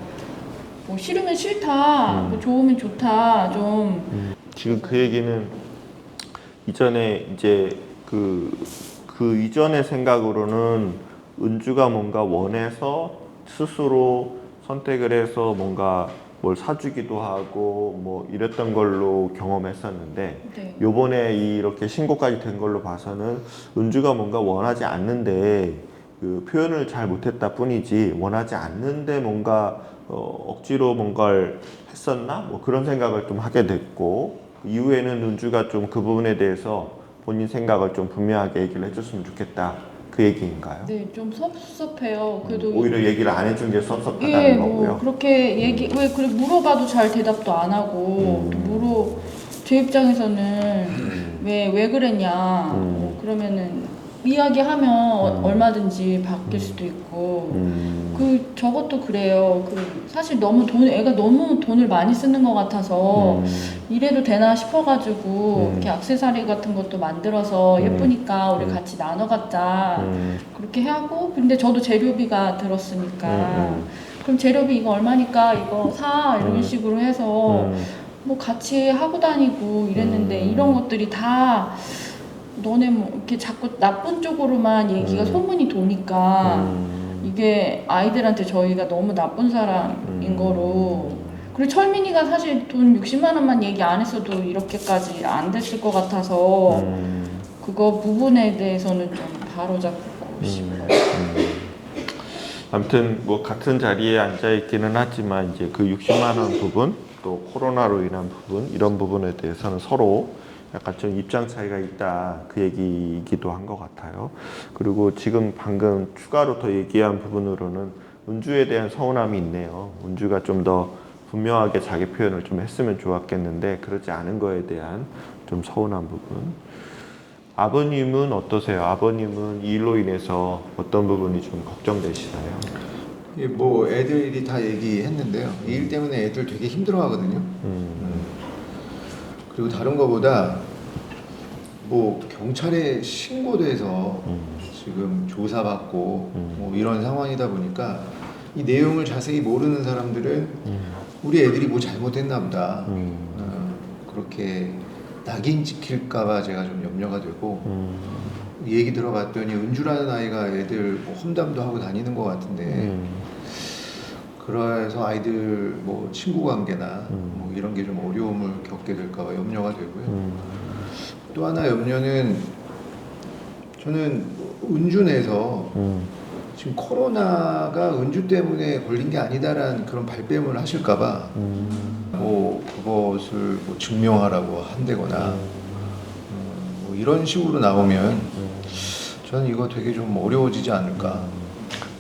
Speaker 3: 뭐 싫으면 싫다, 뭐 좋으면 좋다 좀.
Speaker 1: 지금 그 얘기는 이전에 이제 그 이전의 생각으로는 은주가 뭔가 원해서 스스로 선택을 해서 뭔가 뭘 사주기도 하고 뭐 이랬던 걸로 경험했었는데
Speaker 3: 네.
Speaker 1: 요번에 이렇게 신고까지 된 걸로 봐서는 은주가 뭔가 원하지 않는데 그 표현을 잘 못했다 뿐이지 원하지 않는데 뭔가 억지로 뭔가를 했었나? 뭐 그런 생각을 좀 하게 됐고 이후에는 은주가 좀 그 부분에 대해서 본인 생각을 좀 분명하게 얘기를 해줬으면 좋겠다 그 얘기인가요?
Speaker 3: 네, 좀 섭섭해요. 그래도
Speaker 1: 오히려 얘기를 안 해준 게 섭섭하다는
Speaker 3: 예,
Speaker 1: 거고요.
Speaker 3: 뭐 그렇게 왜 그래 물어봐도 잘 대답도 안 하고 또 제 입장에서는 왜 그랬냐 그러면은 이야기하면 얼마든지 바뀔 수도 있고 저것도 그래요. 사실 애가 너무 돈을 많이 쓰는 것 같아서 이래도 되나 싶어가지고 이렇게 액세서리 같은 것도 만들어서 예쁘니까 우리 같이 나눠 갖자 그렇게 하고 근데 저도 재료비가 들었으니까 그럼 재료비 이거 얼마니까 이거 사 이런 식으로 해서 뭐 같이 하고 다니고 이랬는데 이런 것들이 다 너네 뭐 이렇게 자꾸 나쁜 쪽으로만 얘기가 소문이 도니까 이게 아이들한테 저희가 너무 나쁜 사람인 거로 그리고 철민이가 사실 돈 60만 원만 얘기 안 했어도 이렇게까지 안 됐을 것 같아서 그거 부분에 대해서는 좀 바로잡고 싶어요.
Speaker 1: 아무튼 뭐 같은 자리에 앉아 있기는 하지만 이제 그 60만 원 부분 또 코로나로 인한 부분 이런 부분에 대해서는 서로 약간 좀 입장 차이가 있다 그 얘기이기도 한 것 같아요. 그리고 지금 방금 추가로 더 얘기한 부분으로는 은주에 대한 서운함이 있네요. 은주가 좀 더 분명하게 자기 표현을 좀 했으면 좋았겠는데 그러지 않은 거에 대한 좀 서운한 부분. 아버님은 어떠세요? 아버님은 이 일로 인해서 어떤 부분이 좀 걱정되시나요?
Speaker 5: 뭐 애들이 다 얘기했는데요. 이 일 때문에 애들 되게 힘들어하거든요. 그리고 다른 거보다 뭐 경찰에 신고돼서 지금 조사받고 뭐 이런 상황이다 보니까 이 내용을 자세히 모르는 사람들은 우리 애들이 뭐 잘못했나 보다 그렇게 낙인 찍힐까봐 제가 좀 염려가 되고 얘기 들어봤더니 은주라는 아이가 애들 뭐 험담도 하고 다니는 것 같은데 그래서 아이들 뭐 친구 관계나 뭐 이런 게 좀 어려움을 겪게 될까봐 염려가 되고요. 또 하나 염려는 저는 은주 내에서 지금 코로나가 은주 때문에 걸린 게 아니다라는 그런 발뺌을 하실까봐 뭐 그것을 뭐 증명하라고 한다거나 뭐 이런 식으로 나오면 저는 이거 되게 좀 어려워지지 않을까.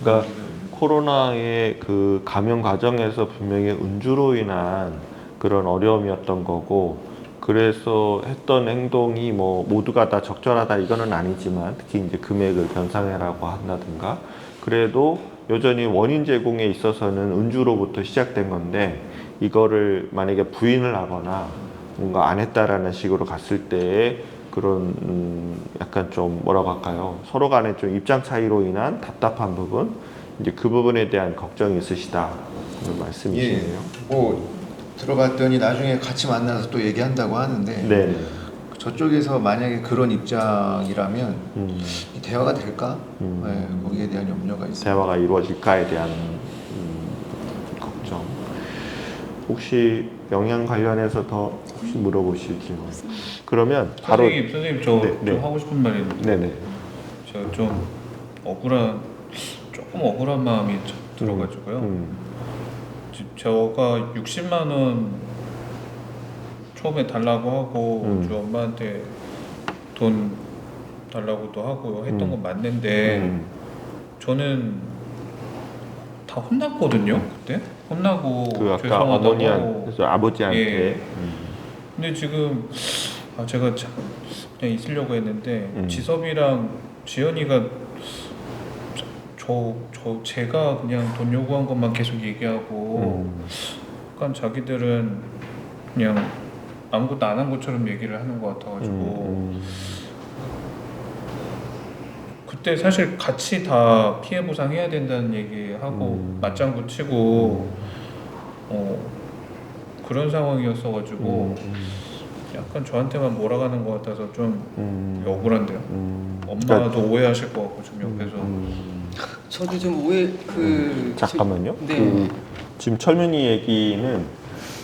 Speaker 1: 그러니까 코로나의 그 감염 과정에서 분명히 은주로 인한 그런 어려움이었던 거고, 그래서 했던 행동이 뭐 모두가 다 적절하다 이거는 아니지만, 특히 이제 금액을 변상해라고 한다든가, 그래도 여전히 원인 제공에 있어서는 은주로부터 시작된 건데, 이거를 만약에 부인을 하거나 뭔가 안 했다라는 식으로 갔을 때에 그런 약간 좀 뭐라고 할까요? 서로 간에 좀 입장 차이로 인한 답답한 부분, 이제 그 부분에 대한 걱정이 있으시다 그런 말씀이시네요.
Speaker 5: 뭐 들어봤더니 나중에 같이 만나서 또 얘기한다고 하는데
Speaker 1: 네.
Speaker 5: 저쪽에서 만약에 그런 입장이라면 이 대화가 될까? 네, 거기에 대한 염려가 있어요.
Speaker 1: 대화가 이루어질까에 대한 걱정. 혹시 영양 관련해서 더 혹시 물어보실 질문? 그러면 바로
Speaker 4: 선생님 저
Speaker 1: 네, 네.
Speaker 4: 좀 하고 싶은 말이 있는데
Speaker 1: 네네.
Speaker 4: 제가 좀 조금 억울한 마음이 들어가지고요. 제가 60만 원 처음에 달라고 하고 주 엄마한테 돈 달라고도 하고 했던 건 맞는데 저는 다 혼났거든요. 그때 혼나고
Speaker 1: 그 아까
Speaker 4: 죄송하다고
Speaker 1: 어머니한테 아버지한테
Speaker 4: 예. 근데 지금 제가 참 그냥 있으려고 했는데 지섭이랑 지연이가 제가 그냥 돈 요구한 것만 계속 얘기하고 약간 자기들은 그냥 아무것도 안 한 것처럼 얘기를 하는 것 같아가지고 그때 사실 같이 다 피해 보상해야 된다는 얘기하고 맞장구 치고 그런 상황이었어가지고 약간 저한테만 몰아가는 것 같아서 좀 억울한데요. 엄마도 오해하실 것 같고 지금 옆에서
Speaker 6: 저도 좀
Speaker 1: 잠깐만요.
Speaker 6: 네.
Speaker 1: 지금 철민이 얘기는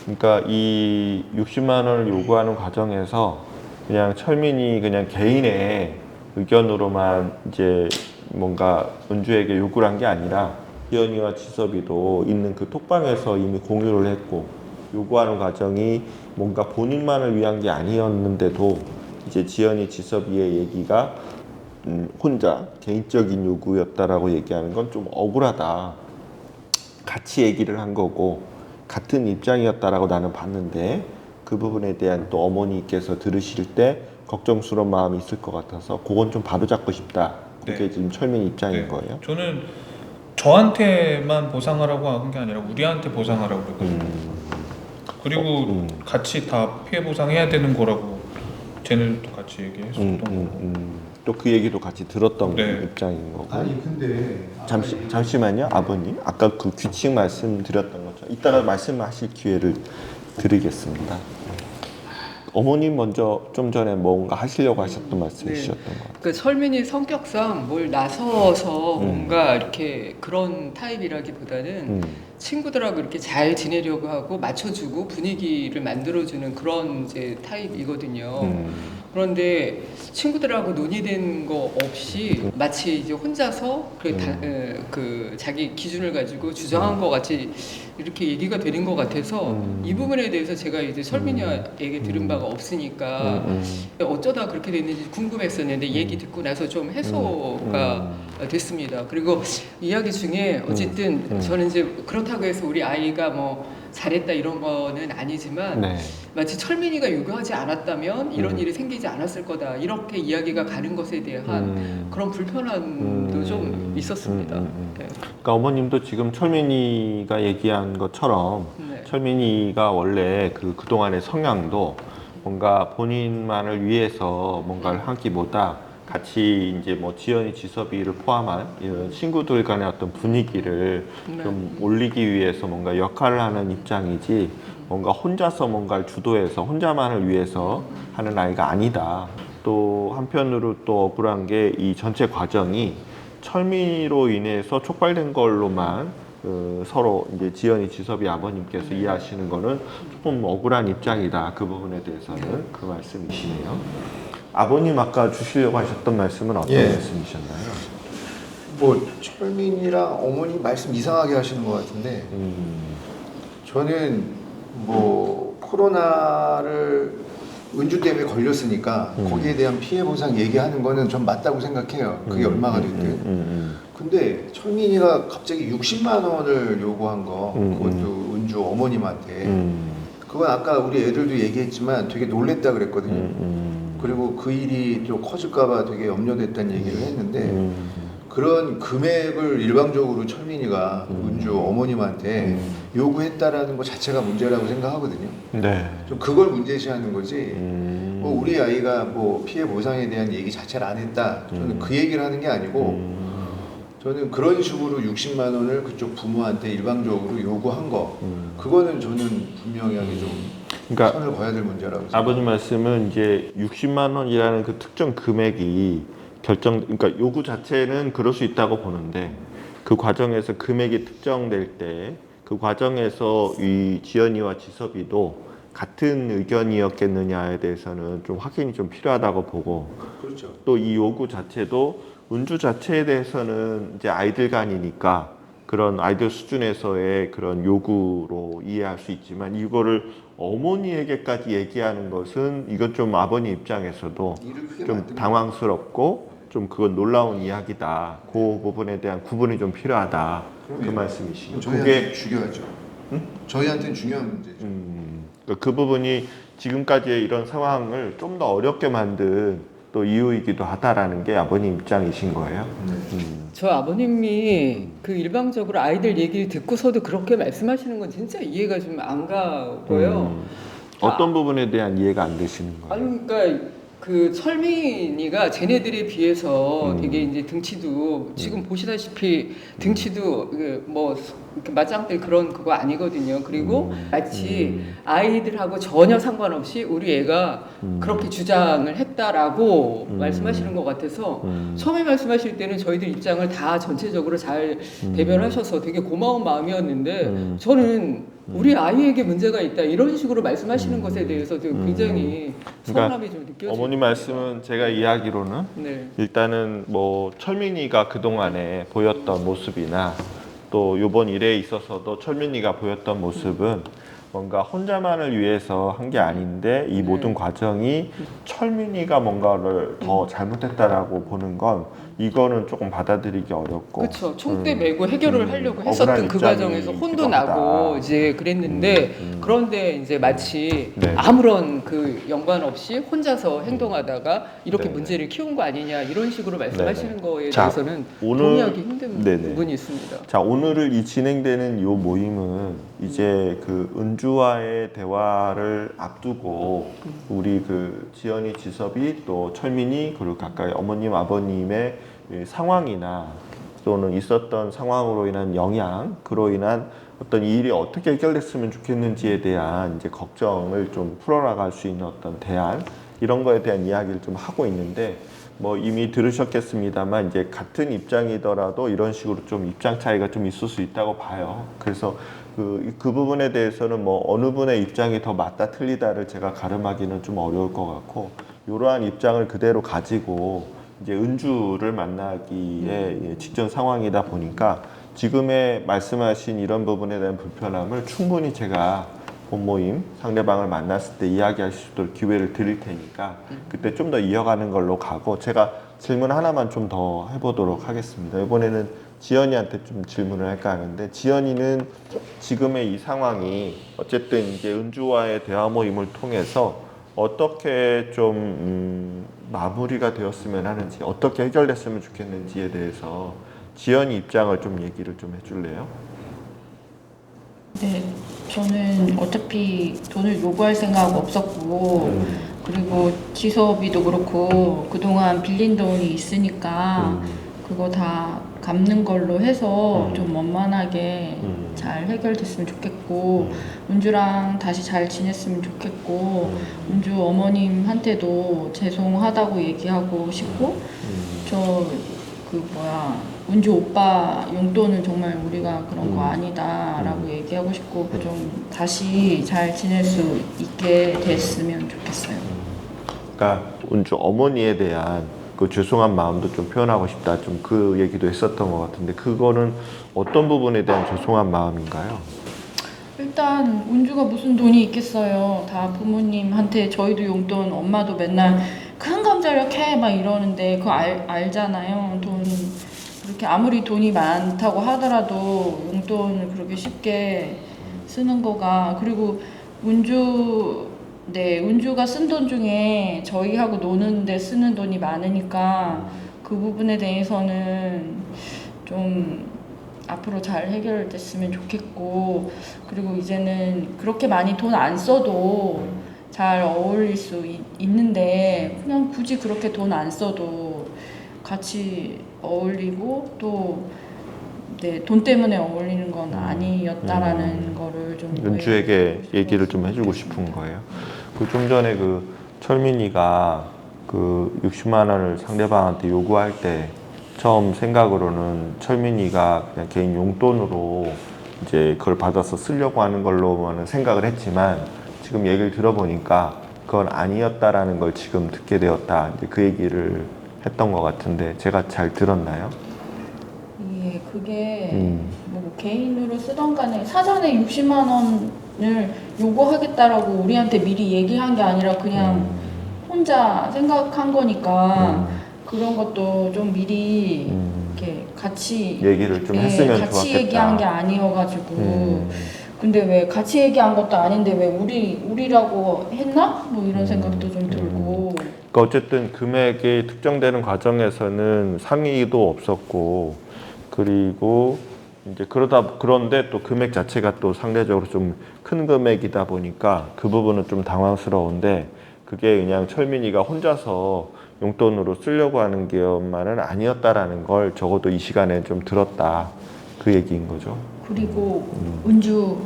Speaker 1: 그러니까 이 60만 원을 요구하는 과정에서 그냥 철민이 그냥 개인의 의견으로만 이제 뭔가 은주에게 요구를 한 게 아니라 지연이와 지섭이도 있는 그 톡방에서 이미 공유를 했고, 요구하는 과정이 뭔가 본인만을 위한 게 아니었는데도 이제 지연이 지섭이의 얘기가 혼자 개인적인 요구였다라고 얘기하는 건 좀 억울하다. 같이 얘기를 한 거고 같은 입장이었다라고 나는 봤는데, 그 부분에 대한 또 어머니께서 들으실 때 걱정스러운 마음이 있을 것 같아서 그건 좀 바로잡고 싶다. 그게
Speaker 4: 네.
Speaker 1: 지금 철민이 입장인
Speaker 4: 네.
Speaker 1: 거예요.
Speaker 4: 저는 저한테만 보상하라고 한 게 아니라 우리한테 보상하라고 그랬거든요. 그리고 같이 다 피해 보상해야 되는 거라고 쟤네들도 같이 얘기했었던 거고.
Speaker 1: 또 그 얘기도 같이 들었던
Speaker 4: 네.
Speaker 1: 입장인 거고.
Speaker 5: 아니 근데
Speaker 1: 잠시만요, 아버님. 아까 그 규칙 말씀드렸던 것처럼 이따가 말씀하실 기회를 드리겠습니다. 어머님 먼저 좀 전에 뭔가 하시려고 하셨던 말씀이셨던 것 같아요.
Speaker 6: 그 철민이 성격상 뭘 나서서 뭔가 이렇게 그런 타입이라기보다는 친구들하고 이렇게 잘 지내려고 하고 맞춰주고 분위기를 만들어주는 그런 이제 타입이거든요. 그런데 친구들하고 논의된 거 없이 마치 이제 혼자서 그 자기 기준을 가지고 주장한 것 같이 이렇게 얘기가 되는 것 같아서 이 부분에 대해서 제가 이제 철민이에게 들은 바가 없으니까 어쩌다 그렇게 됐는지 궁금했었는데 얘기 듣고 나서 좀 해소가 됐습니다. 그리고 이야기 중에 어쨌든 저는 이제 그렇다고 해서 우리 아이가 뭐 잘했다 이런 거는 아니지만
Speaker 1: 네.
Speaker 6: 마치 철민이가 요구하지 않았다면 이런 일이 생기지 않았을 거다 이렇게 이야기가 가는 것에 대한 그런 불편함도 좀 있었습니다. 네.
Speaker 1: 그러니까 어머님도 지금 철민이가 얘기한 것처럼
Speaker 6: 네.
Speaker 1: 철민이가 원래 그동안의 성향도 뭔가 본인만을 위해서 뭔가를 하기보다 같이 이제 뭐 지연이, 지섭이를 포함한 이런 친구들 간의 어떤 분위기를
Speaker 6: 네.
Speaker 1: 좀 올리기 위해서 뭔가 역할을 하는 입장이지 뭔가 혼자서 뭔가를 주도해서 혼자만을 위해서 하는 아이가 아니다. 또 한편으로 또 억울한 게 이 전체 과정이 철미로 인해서 촉발된 걸로만 서로 이제 지연이, 지섭이 아버님께서 이해하시는 거는 조금 억울한 입장이다. 그 부분에 대해서는 그 말씀이시네요. 아버님 아까 주시려고 하셨던 말씀은 어떤
Speaker 5: 예.
Speaker 1: 말씀이셨나요?
Speaker 5: 뭐 철민이랑 어머니 말씀 이상하게 하시는 것 같은데 저는 뭐 코로나를 은주 때문에 걸렸으니까 거기에 대한 피해 보상 얘기하는 거는 전 맞다고 생각해요. 그게 얼마가 됐든. 근데 철민이가 갑자기 60만 원을 요구한 거 그것도 은주 어머님한테 그건 아까 우리 애들도 얘기했지만 되게 놀랬다 그랬거든요. 그리고 그 일이 좀 커질까봐 되게 염려됐다는 얘기를 했는데 그런 금액을 일방적으로 철민이가 은주 어머님한테 요구했다라는 것 자체가 문제라고 생각하거든요.
Speaker 1: 네.
Speaker 5: 좀 그걸 문제시하는 거지. 뭐 우리 아이가 뭐 피해 보상에 대한 얘기 자체를 안 했다. 저는 그 얘기를 하는 게 아니고 저는 그런 식으로 60만 원을 그쪽 부모한테 일방적으로 요구한 거 그거는 저는 분명하게 좀
Speaker 1: 그러니까
Speaker 5: 선을 그어야 될 문제라고 생각합니다.
Speaker 1: 아버님 말씀은 이제 60만 원이라는 그 특정 금액이 그러니까 요구 자체는 그럴 수 있다고 보는데 그 과정에서 금액이 특정될 때 그 과정에서 이 지연이와 지섭이도 같은 의견이었겠느냐에 대해서는 좀 확인이 좀 필요하다고 보고
Speaker 5: 그렇죠.
Speaker 1: 또 이 요구 자체도 은주 자체에 대해서는 이제 아이들 간이니까 그런 아이들 수준에서의 그런 요구로 이해할 수 있지만 이거를 어머니에게까지 얘기하는 것은 이건 좀 아버님 입장에서도
Speaker 5: 일을 크게
Speaker 1: 좀
Speaker 5: 만든
Speaker 1: 당황스럽고 좀 그건 놀라운 이야기다. 그 부분에 대한 구분이 좀 필요하다. 그
Speaker 5: 그럼요.
Speaker 1: 말씀이시죠.
Speaker 5: 저희한테 중요하죠. 저희한테는 중요한 문제죠.
Speaker 1: 그 부분이 지금까지의 이런 상황을 좀 더 어렵게 만든 또 이유이기도 하다라는 게 아버님 입장이신 거예요.
Speaker 6: 저 아버님이 그 일방적으로 아이들 얘기를 듣고서도 그렇게 말씀하시는 건 진짜 이해가 좀 안 가고요.
Speaker 1: 어떤 부분에 대한 이해가 안 되시는 거예요?
Speaker 6: 아니 그러니까 그 철민이가 쟤네들에 비해서 되게 이제 등치도 지금 보시다시피 등치도 뭐 이렇게 맞짱뜰 그런 그거 아니거든요. 그리고 마치 아이들하고 전혀 상관없이 우리 애가 그렇게 주장을 했다라고 말씀하시는 것 같아서 처음에 말씀하실 때는 저희들 입장을 다 전체적으로 잘 대변하셔서 되게 고마운 마음이었는데 저는 우리 아이에게 문제가 있다 이런 식으로 말씀하시는 것에 대해서 굉장히 서운함이 좀 느껴져요.
Speaker 1: 어머니 말씀은 제가 이야기로는
Speaker 6: 네.
Speaker 1: 일단은 뭐 철민이가 그동안에 보였던 모습이나 또 이번 일에 있어서도 철민이가 보였던 모습은 뭔가 혼자만을 위해서 한 게 아닌데 이 모든 과정이 철민이가 뭔가를 더 잘못했다라고 보는 건 이거는 조금 받아들이기 어렵고
Speaker 6: 그렇죠. 총대 메고 해결을 하려고
Speaker 1: 억울한
Speaker 6: 했었던 그
Speaker 1: 입장이
Speaker 6: 과정에서 혼도
Speaker 1: 있기도
Speaker 6: 나고
Speaker 1: 하다.
Speaker 6: 이제 그랬는데 그런데 이제 마치
Speaker 1: 네.
Speaker 6: 아무런 그 연관 없이 혼자서 행동하다가 이렇게
Speaker 1: 네네.
Speaker 6: 문제를 키운 거 아니냐 이런 식으로 말씀하시는 거에
Speaker 1: 자,
Speaker 6: 대해서는
Speaker 1: 오늘-
Speaker 6: 동의하기 힘든
Speaker 1: 네네.
Speaker 6: 부분이 있습니다.
Speaker 1: 자, 오늘을 이 진행되는 이 모임은 이제 그 은주와의 대화를 앞두고 우리 그 지연이, 지섭이 또 철민이 그리고 가까이 어머님, 아버님의 이 상황이나 또는 있었던 상황으로 인한 영향, 그로 인한 어떤 이 일이 어떻게 해결됐으면 좋겠는지에 대한 이제 걱정을 좀 풀어나갈 수 있는 어떤 대안 이런 거에 대한 이야기를 좀 하고 있는데 뭐 이미 들으셨겠습니다만 이제 같은 입장이더라도 이런 식으로 좀 입장 차이가 좀 있을 수 있다고 봐요. 그래서 그 부분에 대해서는 뭐 어느 분의 입장이 더 맞다 틀리다를 제가 가름하기는 좀 어려울 것 같고 이러한 입장을 그대로 가지고 이제 은주를 만나기에 직전 상황이다 보니까 지금의 말씀하신 이런 부분에 대한 불편함을 충분히 제가 본모임 상대방을 만났을 때 이야기할 수 있도록 기회를 드릴 테니까 그때 좀 더 이어가는 걸로 가고 제가 질문 하나만 좀 더 해보도록 하겠습니다. 이번에는 지연이한테 좀 질문을 할까 하는데 지연이는 지금의 이 상황이 어쨌든 이제 은주와의 대화 모임을 통해서 어떻게 좀 마무리가 되었으면 하는지 어떻게 해결됐으면 좋겠는지에 대해서 지연이 입장을 좀 얘기를 좀 해줄래요?
Speaker 3: 네, 저는 어차피 돈을 요구할 생각 없었고 그리고 지섭이도 그렇고 그동안 빌린 돈이 있으니까 그거 다 갚는 걸로 해서 좀 원만하게 잘 해결됐으면 좋겠고 은주랑 다시 잘 지냈으면 좋겠고 은주 어머님한테도 죄송하다고 얘기하고 싶고 은주 오빠 용돈은 정말 우리가 그런 거 아니다라고 얘기하고 싶고 좀 다시 잘 지낼 수 있게 됐으면 좋겠어요.
Speaker 1: 그러니까 은주 어머니에 대한 그 죄송한 마음도 좀 표현하고 싶다. 좀 그 얘기도 했었던 것 같은데 그거는 어떤 부분에 대한 죄송한 마음인가요?
Speaker 3: 일단 은주가 무슨 돈이 있겠어요. 다 부모님한테 저희도 용돈 엄마도 맨날 큰 감자력 해 막 이러는데 그거 알잖아요. 돈 그렇게 아무리 돈이 많다고 하더라도 용돈을 그렇게 쉽게 쓰는 거가 그리고 은주가 쓴 돈 중에 저희하고 노는데 쓰는 돈이 많으니까 그 부분에 대해서는 좀 앞으로 잘 해결됐으면 좋겠고 그리고 이제는 그렇게 많이 돈 안 써도 잘 어울릴 수 있는데 그냥 굳이 그렇게 돈 안 써도 같이 어울리고 또 돈 때문에 어울리는 건 아니었다라는 거를 좀
Speaker 1: 은주에게 얘기를 좀 해주고 싶은 거예요. 그 좀 전에 그 철민이가 그 60만 원을 상대방한테 요구할 때 처음 생각으로는 철민이가 그냥 개인 용돈으로 이제 그걸 받아서 쓰려고 하는 걸로만 생각을 했지만 지금 얘기를 들어보니까 그건 아니었다라는 걸 지금 듣게 되었다. 이제 그 얘기를 했던 것 같은데 제가 잘 들었나요?
Speaker 3: 예, 그게 뭐 개인으로 쓰던 간에 사전에 60만 원을 요구하겠다라고 우리한테 미리 얘기한 게 아니라 그냥 혼자 생각한 거니까 그런 것도 좀 미리 이렇게 같이
Speaker 1: 얘기를 좀 했으면
Speaker 3: 같이
Speaker 1: 좋았겠다.
Speaker 3: 얘기한 게 아니어가지고 근데 왜 같이 얘기한 것도 아닌데 왜 우리라고 했나? 뭐 이런 생각도 좀 들고
Speaker 1: 그러니까 어쨌든 금액이 특정되는 과정에서는 상의도 없었고 그리고 이제 그런데 또 금액 자체가 또 상대적으로 좀 큰 금액이다 보니까 그 부분은 좀 당황스러운데 그게 그냥 철민이가 혼자서 용돈으로 쓰려고 하는 것만은 아니었다라는 걸 적어도 이 시간에 좀 들었다 그 얘기인 거죠.
Speaker 3: 그리고 은주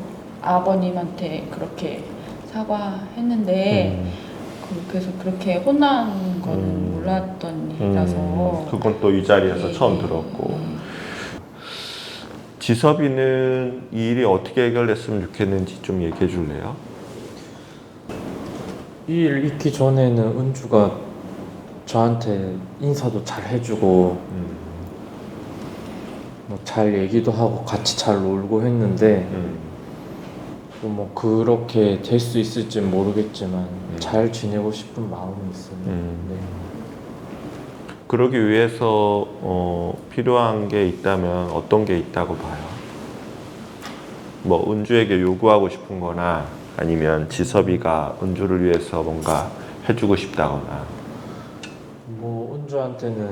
Speaker 3: 아버님한테 그렇게 사과했는데 그래서 그렇게 혼난 건 몰랐던 일이라서
Speaker 1: 그건 또 이 자리에서
Speaker 3: 네,
Speaker 1: 처음
Speaker 3: 네.
Speaker 1: 들었고 지섭이는 이 일이 어떻게 해결됐으면 좋겠는지 좀 얘기해 줄래요?
Speaker 7: 이 일 있기 전에는 은주가 저한테 인사도 잘 해주고 뭐 잘 얘기도 하고 같이 잘 놀고 했는데 뭐 그렇게 될 수 있을지 모르겠지만 잘 지내고 싶은 마음이 있어요. 네.
Speaker 1: 그러기 위해서 필요한 게 있다면 어떤 게 있다고 봐요? 뭐 은주에게 요구하고 싶은 거나 아니면 지섭이가 은주를 위해서 뭔가 해주고 싶다거나
Speaker 7: 뭐 은주한테는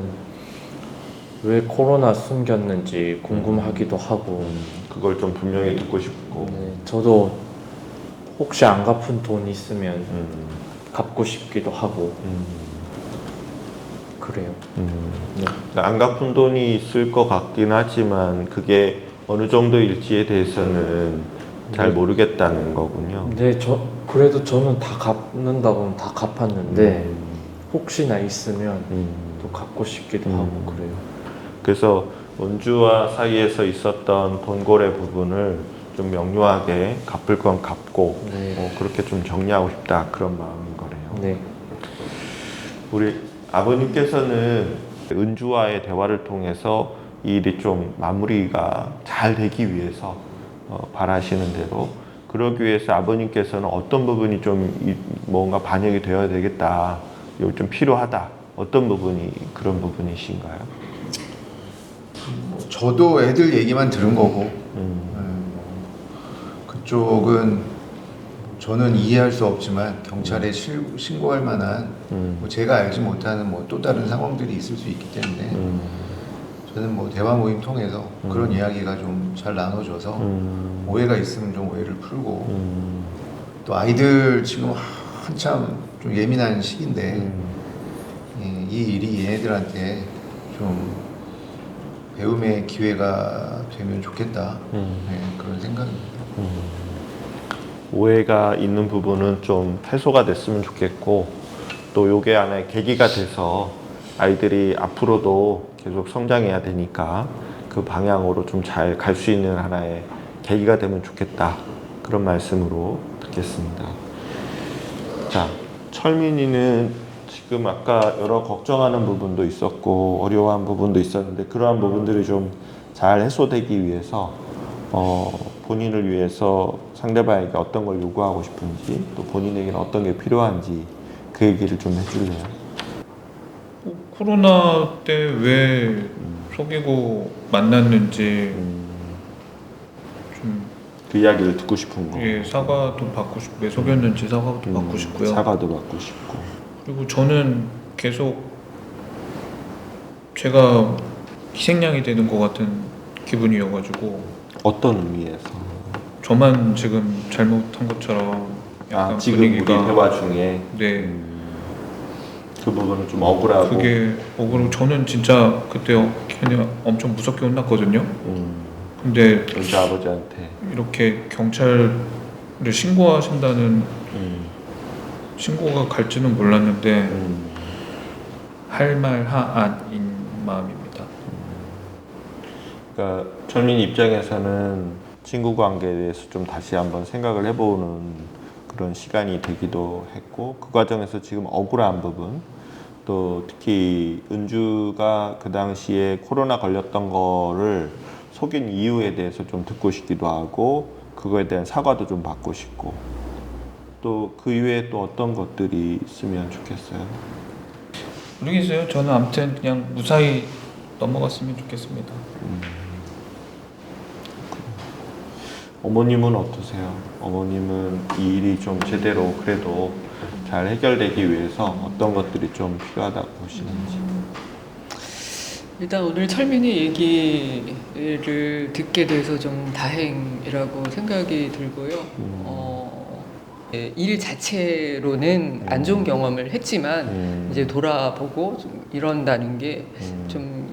Speaker 7: 왜 코로나 숨겼는지 궁금하기도 하고
Speaker 1: 그걸 좀 분명히 듣고 싶고
Speaker 7: 네, 저도 혹시 안 갚은 돈 있으면 갚고 싶기도 하고 그래요. 네.
Speaker 1: 안 갚은 돈이 있을 것 같긴 하지만 그게 어느 정도일지에 대해서는 잘 모르겠다는 거군요.
Speaker 7: 네, 그래도 저는 다 갚는다고는 다 갚았는데 혹시나 있으면 또 갚고 싶기도 하고 그래요.
Speaker 1: 그래서 은주와 사이에서 있었던 돈고래 부분을 좀 명료하게 갚을 건 갚고
Speaker 7: 네.
Speaker 1: 그렇게 좀 정리하고 싶다 그런 마음인 거네요.
Speaker 7: 네.
Speaker 1: 우리 아버님께서는 은주와의 대화를 통해서 이 일이 좀 마무리가 잘 되기 위해서 바라시는 대로 그러기 위해서 아버님께서는 어떤 부분이 좀 뭔가 반영이 되어야 되겠다, 이거 좀 필요하다, 어떤 부분이 그런 부분이신가요?
Speaker 5: 저도 애들 얘기만 들은 거고 그쪽은 저는 이해할 수 없지만 경찰에 신고할 만한 뭐 제가 알지 못하는 뭐 또 다른 상황들이 있을 수 있기 때문에 저는 뭐 대화 모임 통해서 그런 이야기가 좀 잘 나눠져서 오해가 있으면 좀 오해를 풀고 또 아이들 지금 한참 좀 예민한 시기인데 이 일이 얘네들한테 좀 배움의 기회가 되면 좋겠다. 그런 생각입니다.
Speaker 1: 오해가 있는 부분은 좀 해소가 됐으면 좋겠고 또 요게 하나의 계기가 돼서 아이들이 앞으로도 계속 성장해야 되니까 그 방향으로 좀 잘 갈 수 있는 하나의 계기가 되면 좋겠다. 그런 말씀으로 듣겠습니다. 자, 철민이는 지금 아까 여러 걱정하는 부분도 있었고 어려워한 부분도 있었는데 그러한 부분들이 좀 잘 해소되기 위해서 본인을 위해서 상대방에게 어떤 걸 요구하고 싶은지 또 본인에게는 어떤 게 필요한지 그 얘기를 좀 해줄래요?
Speaker 4: 코로나 때 왜 속이고 만났는지 좀
Speaker 1: 그 이야기를 듣고 싶은 거.
Speaker 4: 예, 사과도 받고 싶고 왜 속였는지 사과도 받고 싶고요.
Speaker 1: 사과도 받고 싶고.
Speaker 4: 그리고 저는 계속 제가 희생양이 되는 것 같은 기분이어가지고
Speaker 1: 어떤 의미에서?
Speaker 4: 저만 지금 잘못한 것처럼 약간
Speaker 1: 지금 우리
Speaker 4: 분위기가
Speaker 1: 대화 중에
Speaker 4: 네
Speaker 1: 그 부분은 좀 억울하고.
Speaker 4: 그게 억울하고 저는 진짜 그때 그냥 엄청 무섭게 혼났거든요. 근데
Speaker 1: 우리 아버지한테.
Speaker 4: 이렇게 경찰을 신고하신다는 신고가 갈지는 몰랐는데 할 말 하안인 마음입니다.
Speaker 1: 그러니까 철민 입장에서는 친구 관계에 대해서 좀 다시 한번 생각을 해보는 그런 시간이 되기도 했고 그 과정에서 지금 억울한 부분 또 특히 은주가 그 당시에 코로나 걸렸던 거를 속인 이유에 대해서 좀 듣고 싶기도 하고 그거에 대한 사과도 좀 받고 싶고 또 그 이외에 또 어떤 것들이 있으면 좋겠어요?
Speaker 4: 모르겠어요. 저는 아무튼 그냥 무사히 넘어갔으면 좋겠습니다.
Speaker 1: 어머님은 어떠세요? 어머님은 이 일이 좀 제대로 그래도 잘 해결되기 위해서 어떤 것들이 좀 필요하다고 보시는지.
Speaker 6: 일단 오늘 철민이 얘기를 듣게 돼서 좀 다행이라고 생각이 들고요. 일 자체로는 안 좋은 경험을 했지만 이제 돌아보고 좀 이런다는 게 좀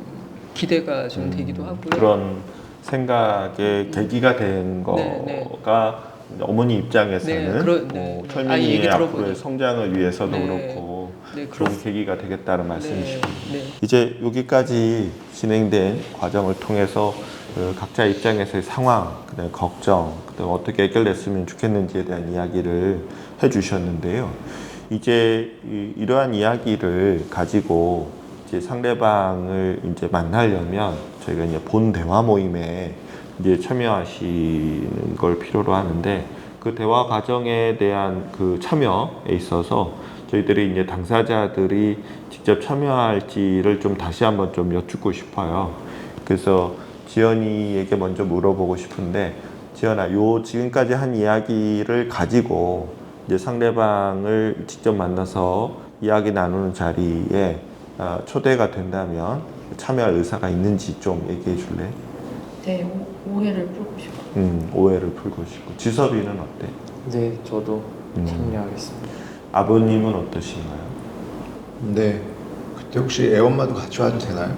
Speaker 6: 기대가 좀 되기도 하고요.
Speaker 1: 그런 생각의 계기가 된
Speaker 6: 네,
Speaker 1: 거가 어머니 입장에서는 철민이의
Speaker 6: 얘기
Speaker 1: 앞으로의
Speaker 6: 들어보니.
Speaker 1: 성장을 위해서도
Speaker 6: 네.
Speaker 1: 그렇고
Speaker 6: 네,
Speaker 1: 좋은 계기가 되겠다는 말씀이시고
Speaker 6: 네.
Speaker 1: 이제 여기까지 진행된 과정을 통해서 그 각자 입장에서의 상황, 그다음에 걱정, 그다음에 어떻게 해결됐으면 좋겠는지에 대한 이야기를 해주셨는데요. 이제 이러한 이야기를 가지고 이제 상대방을 이제 만나려면 저희가 이제 본 대화 모임에 이제 참여하시는 걸 필요로 하는데 그 대화 과정에 대한 그 참여에 있어서 저희들이 이제 당사자들이 직접 참여할지를 좀 다시 한번 좀 여쭙고 싶어요. 그래서 지연이에게 먼저 물어보고 싶은데 지연아, 요 지금까지 한 이야기를 가지고 이제 상대방을 직접 만나서 이야기 나누는 자리에 초대가 된다면 참여할 의사가 있는지 좀 얘기해 줄래?
Speaker 3: 네, 오해를 풀고 싶어요.
Speaker 1: 오해를 풀고 싶고. 지섭이는 어때?
Speaker 7: 네, 저도 참여하겠습니다.
Speaker 1: 아버님은 어떠신가요?
Speaker 5: 네. 그때 혹시 애엄마도 같이 와도 되나요?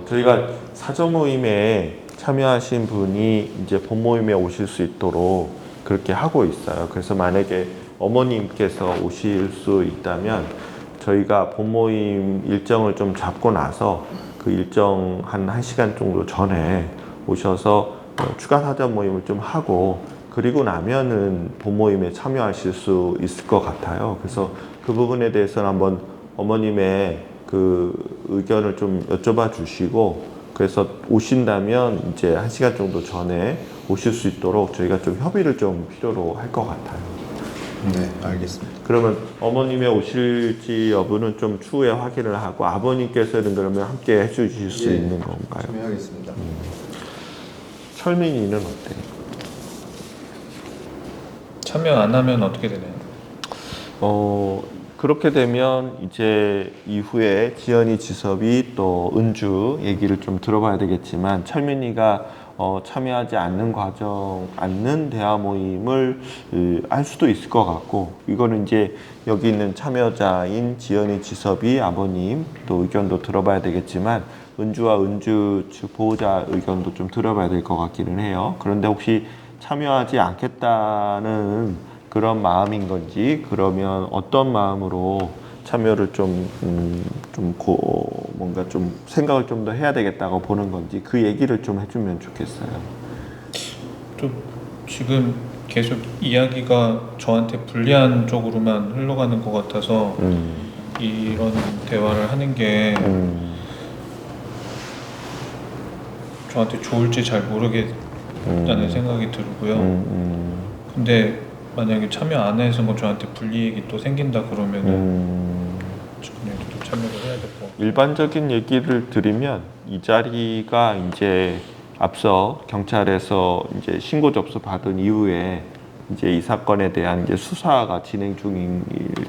Speaker 1: 저희가 사전 모임에 참여하신 분이 이제 본 모임에 오실 수 있도록 그렇게 하고 있어요. 그래서 만약에 어머님께서 오실 수 있다면 저희가 본 모임 일정을 좀 잡고 나서 그 일정 한 1시간 정도 전에 오셔서 추가 사전 모임을 좀 하고 그리고 나면은 본 모임에 참여하실 수 있을 것 같아요. 그래서 그 부분에 대해서는 한번 어머님의 그 의견을 좀 여쭤봐 주시고 그래서 오신다면 이제 1시간 정도 전에 오실 수 있도록 저희가 좀 협의를 좀 필요로 할 것 같아요.
Speaker 5: 네, 알겠습니다.
Speaker 1: 그러면 어머님의 오실지 여부는 좀 추후에 확인을 하고 아버님께서는 그러면 함께 해주실 수 있는 건가요?
Speaker 5: 참여하겠습니다.
Speaker 1: 철민이는 어때요?
Speaker 4: 참여 안 하면 어떻게 되나요?
Speaker 1: 그렇게 되면 이제 이후에 지연이, 지섭이 또 은주 얘기를 좀 들어봐야 되겠지만 철민이가 참여하지 않는 대화 모임을 할 수도 있을 것 같고, 이거는 이제 여기 있는 참여자인 지연이, 지섭이, 아버님 또 의견도 들어봐야 되겠지만, 은주와 은주 측 보호자 의견도 좀 들어봐야 될 것 같기는 해요. 그런데 혹시 참여하지 않겠다는 그런 마음인 건지, 그러면 어떤 마음으로 참여를 뭔가 좀 생각을 좀 더 해야 되겠다고 보는 건지, 그 얘기를 좀 해주면 좋겠어요.
Speaker 4: 좀 지금 계속 이야기가 저한테 불리한 쪽으로만 흘러가는 것 같아서 이런 대화를 하는 게 저한테 좋을지 잘 모르겠다는 생각이 들고요. 근데 만약에 참여 안 해서 뭐 저한테 불이익이 또 생긴다 그러면은 저는 또 참여를 해야 될 것 같고.
Speaker 1: 일반적인 얘기를 드리면, 이 자리가 이제 앞서 경찰에서 이제 신고 접수 받은 이후에 이제 이 사건에 대한 이제 수사가 진행 중일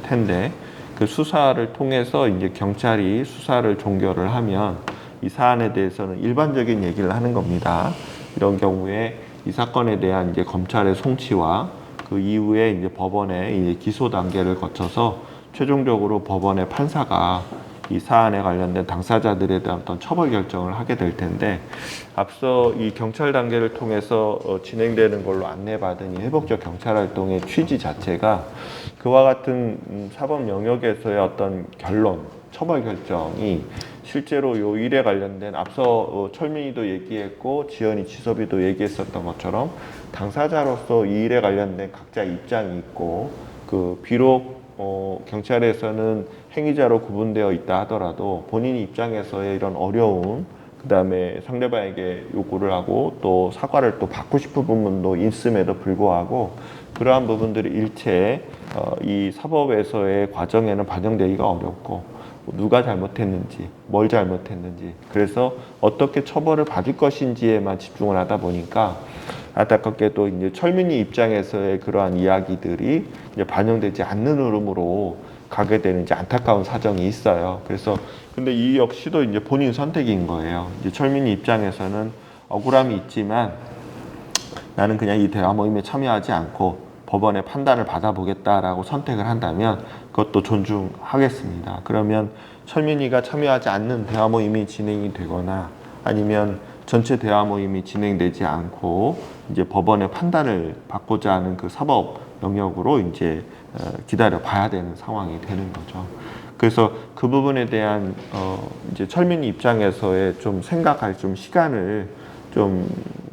Speaker 1: 텐데, 그 수사를 통해서 이제 경찰이 수사를 종결을 하면 이 사안에 대해서는 일반적인 얘기를 하는 겁니다. 이런 경우에 이 사건에 대한 이제 검찰의 송치와 그 이후에 이제 법원의 이제 기소 단계를 거쳐서 최종적으로 법원의 판사가 이 사안에 관련된 당사자들에 대한 어떤 처벌 결정을 하게 될 텐데, 앞서 이 경찰 단계를 통해서 진행되는 걸로 안내받은 이 회복적 경찰 활동의 취지 자체가 그와 같은 사법 영역에서의 어떤 결론, 처벌 결정이 실제로 요 일에 관련된 앞서 철민이도 얘기했고 지연이, 지섭이도 얘기했었던 것처럼 당사자로서 이 일에 관련된 각자 입장이 있고, 그 비록 경찰에서는 행위자로 구분되어 있다 하더라도 본인 입장에서의 이런 어려움, 그 다음에 상대방에게 요구를 하고 또 사과를 또 받고 싶은 부분도 있음에도 불구하고 그러한 부분들이 일체 이 사법에서의 과정에는 반영되기가 어렵고, 누가 잘못했는지, 뭘 잘못했는지, 그래서 어떻게 처벌을 받을 것인지에만 집중을 하다 보니까 안타깝게도 이제 철민이 입장에서의 그러한 이야기들이 이제 반영되지 않는 흐름으로 가게 되는 이제 안타까운 사정이 있어요. 그래서 근데 이 역시도 이제 본인 선택인 거예요. 이제 철민이 입장에서는 억울함이 있지만 나는 그냥 이 대화 모임에 참여하지 않고 법원의 판단을 받아보겠다라고 선택을 한다면 그것도 존중하겠습니다. 그러면 철민이가 참여하지 않는 대화 모임이 진행이 되거나 아니면 전체 대화 모임이 진행되지 않고 이제 법원의 판단을 받고자 하는 그 사법 영역으로 이제 기다려 봐야 되는 상황이 되는 거죠. 그래서 그 부분에 대한 이제 철민이 입장에서의 좀 생각할 좀 시간을 좀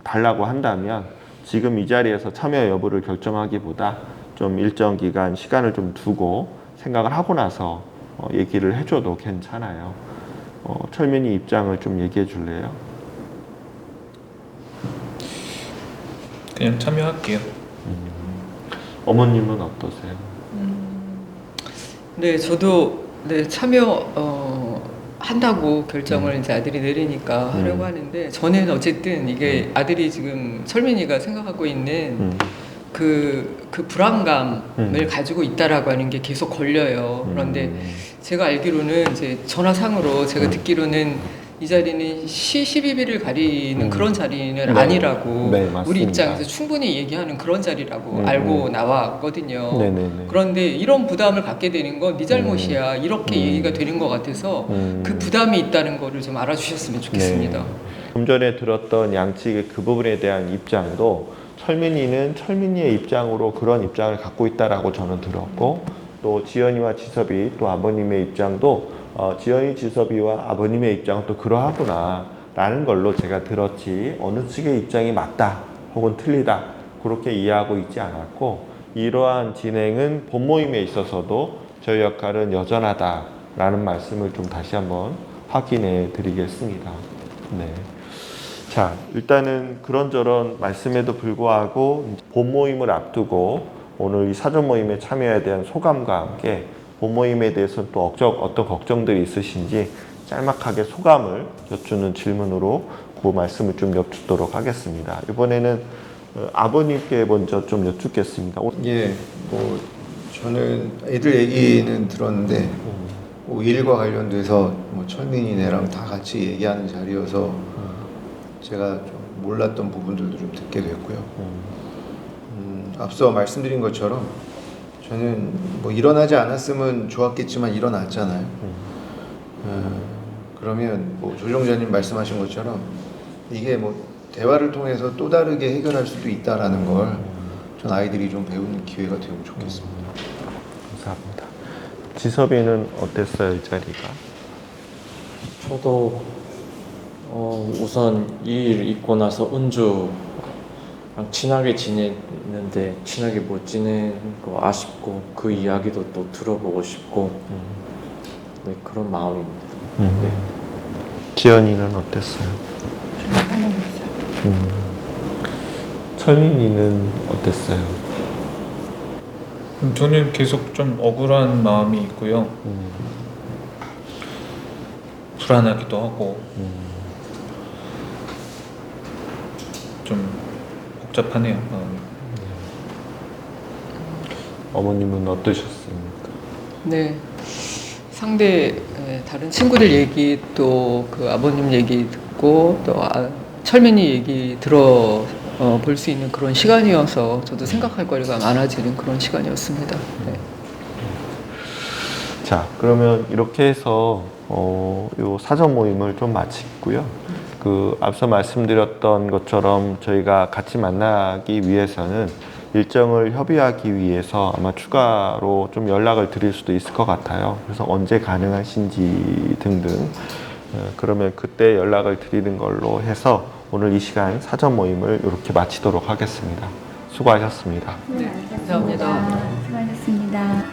Speaker 1: 달라고 한다면 지금 이 자리에서 참여 여부를 결정하기보다 좀 일정 기간 시간을 좀 두고 생각을 하고 나서 얘기를 해줘도 괜찮아요. 철민이 입장을 좀 얘기해 줄래요?
Speaker 4: 그냥 참여할게요.
Speaker 1: 어머님은 어떠세요?
Speaker 6: 네, 저도 참여 한다고 결정을 이제 아들이 내리니까 하려고 하는데, 저는 어쨌든 이게 아들이 지금 철민이가 생각하고 있는 그 불안감을 가지고 있다라고 하는 게 계속 걸려요. 그런데 제가 알기로는 이제 전화상으로 제가 듣기로는 이 자리는 12비를 가리는 그런 자리는
Speaker 1: 네.
Speaker 6: 아니라고
Speaker 1: 네, 맞습니다.
Speaker 6: 우리 입장에서 충분히 얘기하는 그런 자리라고 알고 나왔거든요.
Speaker 1: 네네네.
Speaker 6: 그런데 이런 부담을 갖게 되는 건 네 잘못이야 이렇게 얘기가 되는 것 같아서 그 부담이 있다는 거를 좀 알아주셨으면 좋겠습니다.
Speaker 1: 네. 좀 전에 들었던 양측의 그 부분에 대한 입장도 철민이는 철민이의 입장으로 그런 입장을 갖고 있다라고 저는 들었고, 또 지연이와 지섭이 또 아버님의 입장도 지연이, 지섭이와 아버님의 입장은 또 그러하구나 라는 걸로 제가 들었지, 어느 측의 입장이 맞다 혹은 틀리다 그렇게 이해하고 있지 않았고, 이러한 진행은 본 모임에 있어서도 저희 역할은 여전하다 라는 말씀을 좀 다시 한번 확인해 드리겠습니다. 네. 자, 일단은 그런저런 말씀에도 불구하고 본 모임을 앞두고 오늘 이 사전 모임에 참여에 대한 소감과 함께 본 모임에 대해서 또 어떤 걱정들이 있으신지 짤막하게 소감을 여쭈는 질문으로 그 말씀을 좀 여쭙도록 하겠습니다. 이번에는 아버님께 먼저 좀 여쭙겠습니다.
Speaker 5: 예, 뭐 저는 애들 얘기는 들었는데 뭐 일과 관련돼서 뭐 철민이네랑 다 같이 얘기하는 자리여서 제가 좀 몰랐던 부분들도 좀 듣게 됐고요. 앞서 말씀드린 것처럼 저는 뭐 일어나지 않았으면 좋았겠지만 일어났잖아요. 그러면 뭐 조정자님 말씀하신 것처럼 이게 뭐 대화를 통해서 또 다르게 해결할 수도 있다라는 걸 전 아이들이 좀 배우는 기회가 되면 좋겠습니다.
Speaker 1: 감사합니다. 지섭이는 어땠어요, 이 자리가?
Speaker 7: 저도 우선 이 일 있고 나서 은주랑 친하게 지냈는데 친하게 못 지낸 거 아쉽고 그 이야기도 또 들어보고 싶고 네, 그런 마음입니다. 네.
Speaker 1: 지연이는 어땠어요? 철민이는 어땠어요?
Speaker 4: 저는 계속 좀 억울한 마음이 있고요. 불안하기도 하고 좀 복잡하네요, 마음이.
Speaker 1: 어머님은 어떠셨습니까?
Speaker 6: 네. 상대 다른 친구들 얘기 또 그 아버님 얘기 듣고 또 철민이 얘기 들어 볼 수 있는 그런 시간이어서 저도 생각할 거리가 많아지는 그런 시간이었습니다. 네.
Speaker 1: 자, 그러면 이렇게 해서 요 사전 모임을 좀 마치고요. 그 앞서 말씀드렸던 것처럼 저희가 같이 만나기 위해서는 일정을 협의하기 위해서 아마 추가로 좀 연락을 드릴 수도 있을 것 같아요. 그래서 언제 가능하신지 등등. 그러면 그때 연락을 드리는 걸로 해서 오늘 이 시간 사전 모임을 이렇게 마치도록 하겠습니다. 수고하셨습니다.
Speaker 6: 네. 감사합니다.
Speaker 2: 수고하셨습니다.